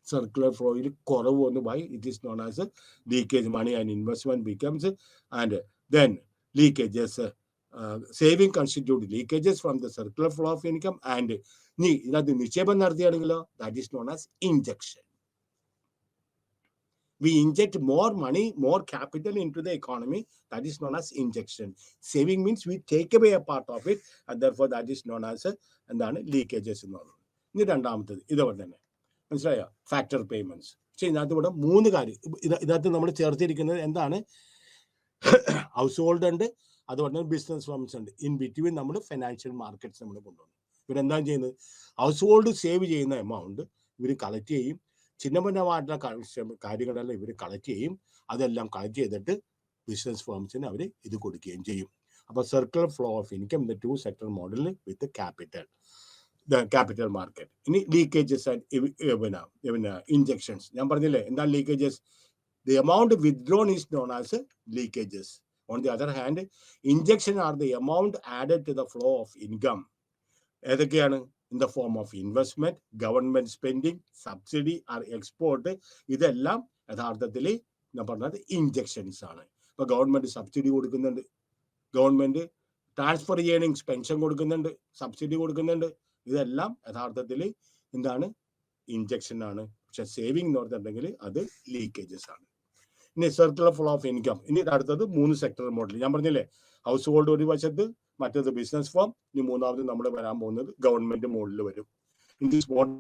സർക്കുലർ ഫ്ലോയിൽ കുറവ് വന്നു by it is known as leakage. Money and investment becomes and then leakages. Saving constitute leakages from the circular flow of income. And ഇതിനകത്ത് നിക്ഷേപം നടത്തിയാണെങ്കിലോ that is known as injection. We inject more money, more capital into the economy. That is known as injection. Saving means we take away a part of it, and therefore that is known as leakages. ഇനി രണ്ടാമത്തത് ഇതുപോലെ തന്നെ മനസ്സിലായോ? Factor payments. പക്ഷെ ഇതിനകത്ത് ഇവിടെ 3 കാര്യം ഇതിനകത്ത് നമ്മൾ ചേർത്തിരിക്കുന്നത് എന്താണ്? ഹൗസ് ഹോൾഡ് ഉണ്ട്, അതുപോലെ തന്നെ ബിസിനസ് ഫേംസ് ഉണ്ട്. ഇൻ ബിറ്റ്വീൻ നമ്മൾ ഫിനാൻഷ്യൽ മാർക്കറ്റ്സ് നമ്മൾ കൊണ്ടുവന്നു. ഇവരെന്താണ് ചെയ്യുന്നത്? ഹൗസ് ഹോൾഡ് സേവ് ചെയ്യുന്ന എമൗണ്ട് ഇവർ കളക്ട് ചെയ്യും. ചിഹ്നഭിന്നമായിട്ടുള്ള കാര്യങ്ങളെല്ലാം ഇവർ കളക്ട് ചെയ്യും. അതെല്ലാം കളക്ട് ചെയ്തിട്ട് ബിസിനസ് ഫേംസിന് അവർ ഇത് കൊടുക്കുകയും ചെയ്യും. അപ്പോൾ circular flow of income the 2 sector മോഡലിൽ വിത്ത് ക്യാപിറ്റൽ മാർക്കറ്റ്. ഇനി ലീക്കേജസ് ആൻഡ് ഇൻജെക്ഷൻസ്. ഞാൻ പറഞ്ഞില്ലേ എന്താണ് leakages? The amount withdrawn is known as leakages. On the other hand, injection are the amount added to the flow of income. ഏതൊക്കെയാണ്? In the form of investment, government spending, subsidy or export. ഇതെല്ലാം യഥാർത്ഥത്തിൽ ഞാൻ പറഞ്ഞത് injections ആണ്. ഇപ്പൊ government subsidy കൊടുക്കുന്നുണ്ട്, government transfer earnings pension കൊടുക്കുന്നുണ്ട്, subsidy കൊടുക്കുന്നുണ്ട്. ഇതെല്ലാം യഥാർത്ഥത്തിൽ എന്താണ്? ഇൻജെക്ഷൻ ആണ്. പക്ഷെ സേവിംഗ് എന്ന് പറഞ്ഞിട്ടുണ്ടെങ്കിൽ അത് ലീക്കേജസ് ആണ്. ഇനി സർക്കുലർ ഫ്ലോ ഓഫ് ഇൻകം. ഇനി അടുത്തത് 3 സെക്ടർ മോഡൽ. ഞാൻ പറഞ്ഞില്ലേ ഹൗസ് ഹോൾഡ് ഒരു വശത്ത്, മറ്റേത് ബിസിനസ് ഫേം, ഇനി മൂന്നാമത് നമ്മൾ വരാൻ പോകുന്നത് ഗവൺമെന്റ് മോഡലിൽ വരും. In this model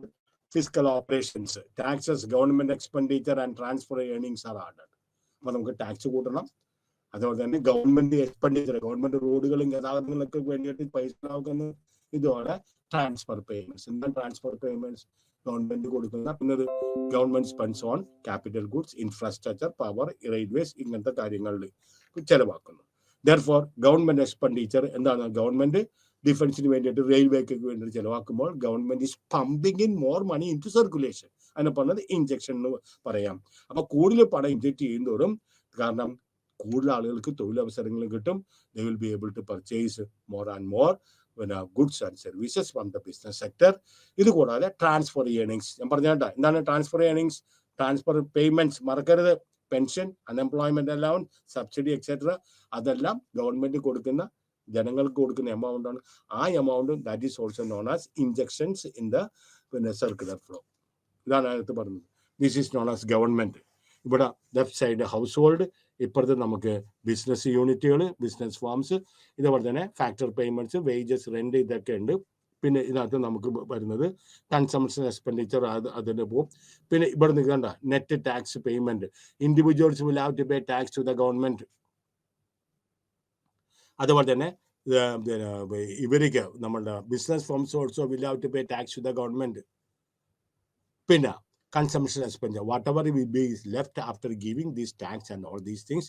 physical operations, taxes, government expenditure and transfer earnings R added. അപ്പൊ നമുക്ക് ടാക്സ് കൂട്ടണം, അതുപോലെ തന്നെ ഗവൺമെന്റ് എക്സ്പെൻഡിച്ചർ, ഗവൺമെന്റ് റോഡുകളും ഗതാഗതങ്ങളൊക്കെ വേണ്ടിയിട്ട് പൈസ ആക്കുന്ന ഇതോടെ ട്രാൻസ്ഫർ പേയ്മെന്റ്സ്. എന്താണ് ട്രാൻസ്ഫർ പേയ്മെന്റ്സ്? ഗവൺമെന്റ് കൊടുക്കുന്ന പിന്നെ government spends on capital goods, infrastructure, power, railways, ഇങ്ങനത്തെ കാര്യങ്ങളിൽ ചെലവാക്കുന്നു. ദെർഫോർ ഗവൺമെന്റ് എക്സ്പെൻഡിച്ചർ എന്താണ്? ഗവൺമെന്റ് ഡിഫൻസിന് വേണ്ടിയിട്ട്, റെയിൽവേക്ക് വേണ്ടിയിട്ട് ചെലവാക്കുമ്പോൾ government is pumping in more money into circulation. അതിനെ പറഞ്ഞത് ഇൻജെക്ഷൻ എന്ന് പറയാം. അപ്പൊ കൂടുതൽ പണം ഇൻജെക്ട് ചെയ്യുന്നതോറും, കാരണം കൂടുതൽ ആളുകൾക്ക് തൊഴിലവസരങ്ങൾ കിട്ടും. They will be able to purchase more and more goods and services from the business sector. ഇത് കൂടാതെ ട്രാൻസ്ഫർ ഏർണിങ്സ്. ഞാൻ പറഞ്ഞേട്ടാ എന്താണ് ട്രാൻസ്ഫർ ഏർണിങ്സ്? ട്രാൻസ്ഫർ പേയ്മെന്റ്സ് മറക്കരുത്. Pension, unemployment allowance, subsidy etcetera, അതെല്ലാം ഗവൺമെന്റ് കൊടുക്കുന്ന, ജനങ്ങൾക്ക് കൊടുക്കുന്ന എമൗണ്ട് ആണ്. ആ amount that is also known as injections in the circular flow. ഇതാണ് അതിനകത്ത് പറഞ്ഞത്. This is known as government. ഇവിടെ ലെഫ്റ്റ് സൈഡ് ഹൗസ് ഹോൾഡ്, ഇപ്പുറത്ത് നമുക്ക് ബിസിനസ് യൂണിറ്റുകൾ, ബിസിനസ് ഫേംസ്, ഇതേപോലെ തന്നെ ഫാക്ടർ പേയ്മെന്റ്സ്, വേജസ്, റെന്റ്, ഇതൊക്കെ ഉണ്ട്. പിന്നെ ഇതിനകത്ത് നമുക്ക് വരുന്നത് കൺസംഷൻ എക്സ്പെൻഡിച്ചർ, അതിന് പോകും. പിന്നെ ഇവിടെ നിൽക്കണ്ട net tax payment. Individuals will have to pay tax to the government. അതുപോലെ തന്നെ ഇവർക്ക് നമ്മളുടെ business firms also will have to pay tax to the government. പിന്നെ consumption expenditure, whatever will be left after giving these tax and all these things,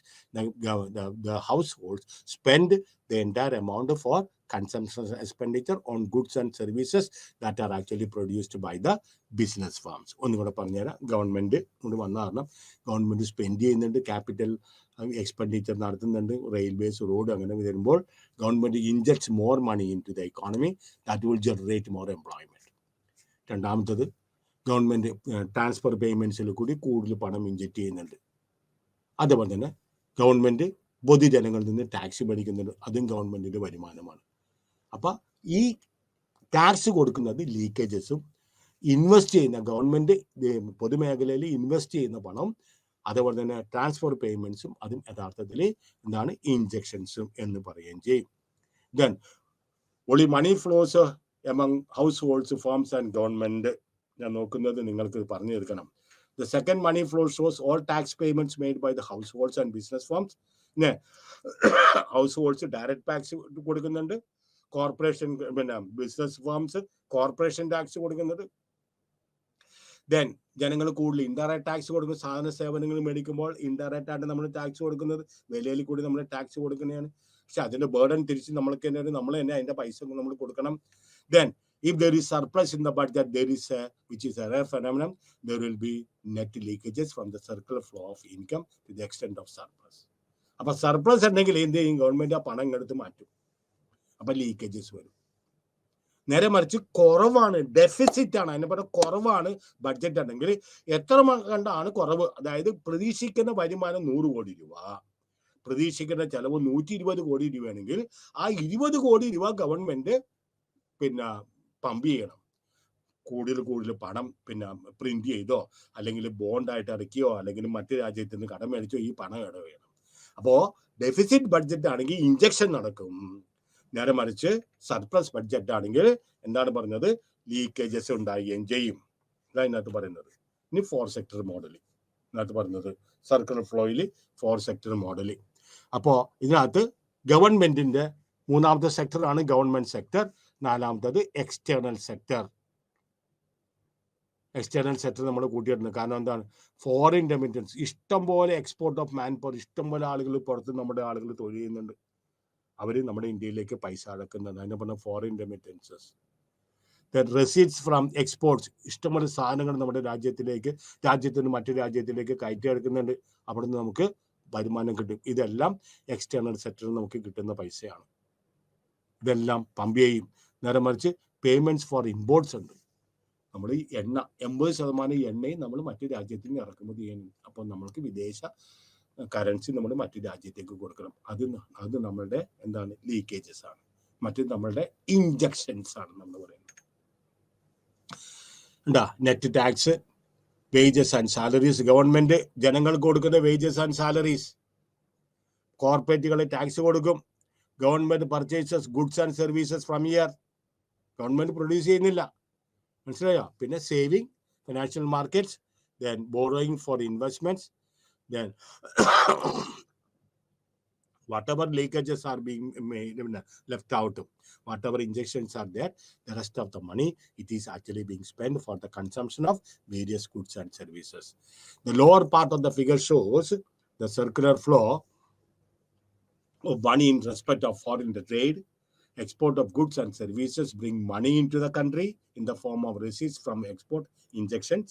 the households spend the entire amount for consumption expenditure on goods and services that are actually produced by the business firms. ഒന്നുകൂടെ പറഞ്ഞുതരാം. Government കൊണ്ട് വന്ന കാരണം government spend ചെയ്യുന്നുണ്ട്, capital expenditure നടത്തുന്നുണ്ട്, railways, road, അങ്ങനെ വരുമ്പോൾ government injects more money into the economy, that will generate more employment. രണ്ടാമത്തത് ഗവൺമെന്റ് ട്രാൻസ്ഫർ പേയ്മെന്റ്സിൽ കൂടി കൂടുതൽ പണം ഇൻജെക്ട് ചെയ്യുന്നുണ്ട്. അതുപോലെ തന്നെ ഗവൺമെന്റ് പൊതുജനങ്ങളിൽ നിന്ന് ടാക്സ് മേടിക്കുന്നുണ്ട്, അതും ഗവൺമെന്റിന്റെ വരുമാനമാണ്. അപ്പൊ ഈ ടാക്സ് കൊടുക്കുന്നത് ലീക്കേജസും, ഇൻവെസ്റ്റ് ചെയ്യുന്ന ഗവൺമെന്റ് പൊതുമേഖലയിൽ ഇൻവെസ്റ്റ് ചെയ്യുന്ന പണം, അതുപോലെ തന്നെ ട്രാൻസ്ഫർ പേയ്മെന്റ്സും, അതും യഥാർത്ഥത്തിൽ എന്താണ്? ഇൻജെക്ഷൻസും എന്ന് പറയുകയും ചെയ്യും. Then only money flows among households, firms and government. ഞാൻ നോക്കുന്നത് നിങ്ങൾക്ക് പറഞ്ഞു തീർക്കണം. The second money flow shows all tax payments made by the households and business firms. Households direct tax കൊടുക്കുന്നുണ്ട്, കോർപ്പറേഷൻ പിന്നെ ബിസിനസ് ഫേംസ് കോർപ്പറേഷൻ ടാക്സ് കൊടുക്കുന്നുണ്ട്. Then ജനങ്ങൾ കൂടുതൽ ഇൻഡയറക്റ്റ് ടാക്സ് കൊടുക്കും. സാധന സേവനങ്ങൾ മേടിക്കുമ്പോൾ ഇൻഡയറക്റ്റ് ആയിട്ട് നമ്മൾ ടാക്സ് കൊടുക്കുന്നത്, വിലയിൽ കൂടി നമ്മൾ ടാക്സ് കൊടുക്കുന്നതാണ്. പക്ഷെ അതിന്റെ ബേർഡൻ തിരിച്ച് നമ്മൾക്ക് തന്നെ നമ്മൾ തന്നെ അതിന്റെ പൈസ നമ്മൾ കൊടുക്കണം. Then if there is surplus in the budget, there is which is a rare phenomenon, there will be net leakages from the circular flow of income to the extent of surplus. അപ്പൊ surplus ഉണ്ടെങ്കിൽ എന്ത് ചെയ്യും? Government ആ പണം എടുത്ത് മാറ്റും. അപ്പൊ leakages വരും. നേരെ മറിച്ച് കുറവാണ്, ഡെഫിസിറ്റ് ആണ്, അതിനെ പറഞ്ഞ കുറവാണ് ബഡ്ജറ്റ് ഉണ്ടെങ്കിൽ എത്ര കണ്ടാണ് കുറവ്? അതായത് പ്രതീക്ഷിക്കുന്ന വരുമാനം 100 കോടി രൂപ, പ്രതീക്ഷിക്കുന്ന ചെലവ് 120 കോടി രൂപയാണെങ്കിൽ ആ 20 കോടി രൂപ ഗവൺമെന്റ് പിന്നെ പമ്പ് ചെയ്യണം. കൂടുതൽ പണം പിന്നെ പ്രിന്റ് ചെയ്തോ അല്ലെങ്കിൽ ബോണ്ടായിട്ട് ഇറക്കിയോ അല്ലെങ്കിൽ മറ്റു രാജ്യത്ത് നിന്ന് കടം മേടിച്ചോ ഈ പണം ഇടവേണം. അപ്പോ ഡെഫിസിറ്റ് ബഡ്ജറ്റ് ആണെങ്കിൽ ഇഞ്ചക്ഷൻ നടക്കും. നേരെ മറിച്ച് സർപ്ലസ് ബഡ്ജറ്റ് ആണെങ്കിൽ എന്താണ് പറഞ്ഞത്? ലീക്കേജസ് ഉണ്ടാവുകയും ചെയ്യും. ഇതിനകത്ത് പറയുന്നത്. ഇനി 4 സെക്ടർ മോഡൽ ഇതിനകത്ത് പറയുന്നത് സർക്കുലർ ഫ്ലോയിൽ 4 സെക്ടർ മോഡൽ. അപ്പോൾ ഇതിനകത്ത് ഗവൺമെന്റിന്റെ മൂന്നാമത്തെ സെക്ടറാണ് ഗവൺമെന്റ് സെക്ടർ. നാലാമത്തത് എക്സ്റ്റേണൽ സെക്ടർ. എക്സ്റ്റേണൽ സെക്ടർ നമ്മൾ കൂട്ടിയിട്ടുണ്ട്. കാരണം എന്താണ്? ഫോറിൻ റെമിറ്റൻസ്, ഇഷ്ടംപോലെ എക്സ്പോർട്ട് ഓഫ് മാൻ പവർ, ഇഷ്ടംപോലെ ആളുകൾ പുറത്ത് നമ്മുടെ ആളുകൾ തൊഴിൽ ചെയ്യുന്നുണ്ട്. അവർ നമ്മുടെ ഇന്ത്യയിലേക്ക് പൈസ അടക്കുന്നത്, അതിനെ പറഞ്ഞ foreign remittances. Receipts from exports, ഇഷ്ടംപോലെ സാധനങ്ങൾ നമ്മുടെ രാജ്യത്തിൽ നിന്ന് മറ്റു രാജ്യത്തിലേക്ക് കയറ്റി എടുക്കുന്നുണ്ട്. അവിടെ നിന്ന് നമുക്ക് വരുമാനം കിട്ടും. ഇതെല്ലാം എക്സ്റ്റേണൽ സെക്ടറിൽ നമുക്ക് കിട്ടുന്ന പൈസയാണ്. ഇതെല്ലാം പമ്പ് ചെയ്യും. നേരെ മറിച്ച് പേയ്മെന്റ്സ് ഫോർ ഇമ്പോർട്ട്സ് ഉണ്ട്. നമ്മൾ ഈ എണ്ണ 80% എണ്ണയും നമ്മൾ മറ്റു രാജ്യത്തിൽ നിന്ന് ഇറക്കുമതി ചെയ്യുന്നുണ്ട്. അപ്പോൾ നമ്മൾക്ക് വിദേശ കറൻസി നമ്മൾ മറ്റു രാജ്യത്തേക്ക് കൊടുക്കണം. അത് നമ്മളുടെ എന്താണ്? ലീക്കേജസ് ആണ്. മറ്റു നമ്മളുടെ ഇഞ്ചക്ഷൻസ് ആണ് നമ്മൾ പറയുന്നത്. എന്താ? Net tax, wages and salaries. Government ജനങ്ങൾക്ക് കൊടുക്കുന്ന വേജസ് ആൻഡ് സാലറീസ്. കോർപ്പറേറ്റുകൾ ടാക്സ് കൊടുക്കും. Government purchases goods and services from here. Government produce ചെയ്യുന്നില്ല. മനസ്സിലായോ? പിന്നെ saving, financial markets, then borrowing for investments, then whatever leakages are being made, left out, whatever injections are there, the rest of the money, it is actually being spent for the consumption of various goods and services. The lower part of the figure shows the circular flow of money in respect of foreign trade. Export of goods and services bring money into the country in the form of receipts from export injections.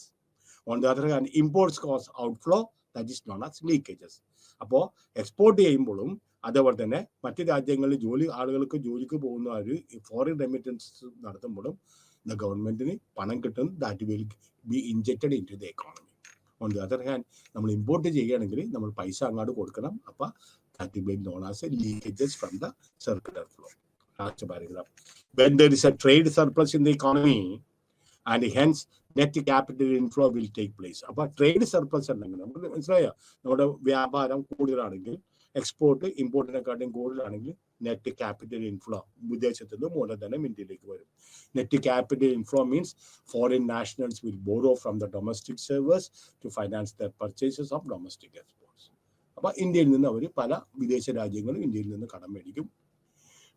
On the other hand, imports cause outflow, that is known as leakages. അപ്പോൾ export ചെയ്യുമ്പോഴും അതേപോലെ തന്നെ മറ്റു രാജ്യങ്ങളിൽ ആളുകൾക്ക് ജോലിക്ക് പോകുന്ന foreign remittance നടത്തുമ്പോഴും the ഗവൺമെന്റിന് പണം കിട്ടും. That will be injected into the economy. On the other hand, നമ്മൾ ഇമ്പോർട്ട് ചെയ്യുകയാണെങ്കിൽ നമ്മൾ പൈസ അങ്ങോട്ട് കൊടുക്കണം. അപ്പോൾ that will be known as leakages from the circular flow. Last paragraph. When there is a trade surplus in the economy, and hence net capital inflow will take place. അപ്പോൾ trade surplus ഉണ്ടെങ്കിൽ നമുക്ക് മനസ്സിലായോ? നമ്മുടെ വ്യാപാരം കൂടുതലാണെങ്കിൽ, export ഇമ്പോർട്ടിനെക്കാട്ടും കൂടുതലാണെങ്കിൽ net capital inflow വിദേശത്ത് നിന്ന് മൂലധനം ഇന്ത്യയിലേക്ക് വരും. Net capital inflow means foreign nationals will borrow from the domestic savers to finance the purchases of domestic exports. അപ്പോൾ ഇന്ത്യയിൽ നിന്ന് അവർ പല വിദേശ രാജ്യങ്ങളും ഇന്ത്യയിൽ നിന്ന് കടം മേടിക്കും.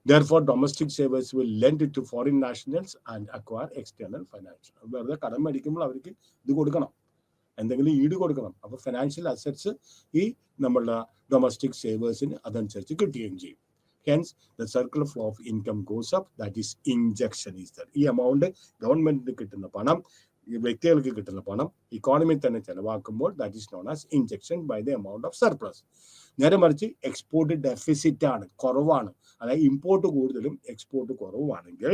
Therefore, domestic savers will lend it to foreign nationals and acquire external financial. വെറുതെ കടം മേടിക്കുമ്പോൾ അവർക്ക് ഇത് കൊടുക്കണം, എന്തെങ്കിലും ഈട് കൊടുക്കണം. അപ്പോൾ ഫിനാൻഷ്യൽ അസറ്റ്സ് ഈ നമ്മളുടെ ഡൊമസ്റ്റിക് സേവേഴ്സിന് അതനുസരിച്ച് കിട്ടുകയും ചെയ്യും. Hence, the circular flow of income goes up. That is, injection is there. ഈ എമൗണ്ട് ഗവൺമെന്റിന് കിട്ടുന്ന പണം, വ്യക്തികൾക്ക് കിട്ടുന്ന പണം ഇക്കോണമിയിൽ തന്നെ ചെലവാക്കുമ്പോൾ that is known as injection by the amount of surplus. നേരെ മറിച്ച് എക്സ്പോർട്ട് ഡെഫിസിറ്റ് ആണ്, കുറവാണ്. അതായത് ഇമ്പോർട്ട് കൂടുതലും എക്സ്പോർട്ട് കുറവാണെങ്കിൽ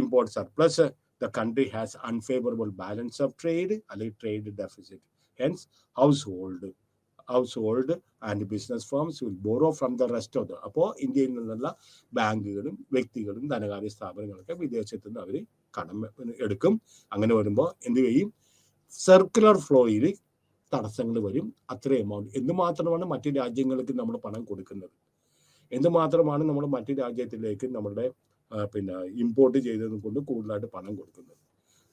import surplus, the country has unfavourable balance of trade അല്ലെങ്കിൽ trade deficit. Hence household and business firms will borrow from the rest of the. അപ്പോൾ ഇന്ത്യയിൽ നിന്നുള്ള ബാങ്കുകളും വ്യക്തികളും ധനകാര്യ സ്ഥാപനങ്ങളൊക്കെ വിദേശത്ത് നിന്ന് അവർ കടം എടുക്കും. അങ്ങനെ വരുമ്പോൾ എന്ത് ചെയ്യും? സർക്കുലർ ഫ്ലോയിൽ തടസ്സങ്ങൾ വരും. അത്ര എമൗണ്ട് എന്തുമാത്രമാണ് മറ്റു രാജ്യങ്ങൾക്ക് നമ്മൾ പണം കൊടുക്കുന്നത്, എന്തുമാത്രമാണ് നമ്മൾ മറ്റു രാജ്യത്തിലേക്ക് നമ്മളുടെ ഇമ്പോർട്ട് ചെയ്തത് കൊണ്ട് കൂടുതലായിട്ട് പണം കൊടുക്കുന്നത്,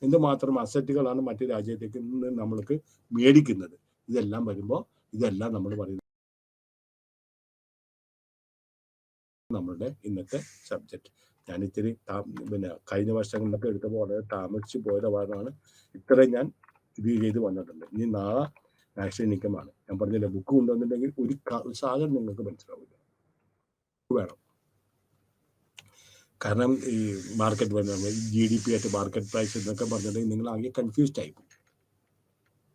എന്തുമാത്രം അസറ്റുകളാണ് മറ്റു രാജ്യത്തേക്ക് നിന്ന് നമ്മൾക്ക് മേടിക്കുന്നത്. ഇതെല്ലാം വരുമ്പോൾ ഇതെല്ലാം നമ്മൾ പറയുന്നത് നമ്മളുടെ ഇന്നത്തെ സബ്ജക്റ്റ്. ഞാൻ ഇത്തിരി കഴിഞ്ഞ വർഷങ്ങളിലൊക്കെ എടുത്തപ്പോൾ വളരെ താമസിച്ച് പോയതാണ്. ഇത്രയും ഞാൻ ഇത് ചെയ്ത് വന്നിട്ടുണ്ട്. ഇനി നാളെ നാഷണൽ ഇൻകമാണ്. ഞാൻ പറഞ്ഞില്ല, ബുക്ക് കൊണ്ടുവന്നിട്ടുണ്ടെങ്കിൽ ഒരു സാധനം നിങ്ങൾക്ക് മനസ്സിലാവില്ല, വേണം. കാരണം ഈ മാർക്കറ്റ് GDP ആയിട്ട് മാർക്കറ്റ് പ്രൈസ് എന്നൊക്കെ പറഞ്ഞിട്ടുണ്ടെങ്കിൽ നിങ്ങൾ ആകെ കൺഫ്യൂസ്ഡ് ആയിപ്പോകും.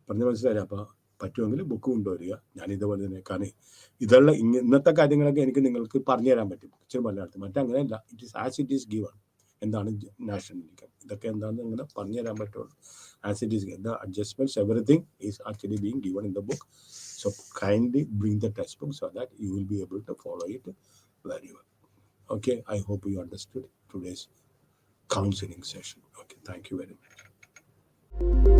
പറഞ്ഞ് മനസ്സിലായില്ല. അപ്പോൾ പറ്റുമെങ്കിൽ ബുക്ക് കൊണ്ടുവരിക. ഞാൻ ഇതുപോലെ തന്നെ, കാരണം ഇതുള്ള ഇന്നത്തെ കാര്യങ്ങളൊക്കെ എനിക്ക് നിങ്ങൾക്ക് പറഞ്ഞു തരാൻ പറ്റും ഇച്ചിരി മലയാളത്തിൽ. മറ്റങ്ങനെയല്ല, it is as it is given. എന്താണ് നാഷണൽ ഇൻകം, ഇതൊക്കെ എന്താണെന്ന് ഇങ്ങനെ പറഞ്ഞു തരാൻ പറ്റുള്ളൂ. As it is the adjustments, everything is actually being given in the book. So kindly bring the textbook so that you will be able to follow it very well. Okay, I hope you understood today's counseling session. Okay, thank you very much.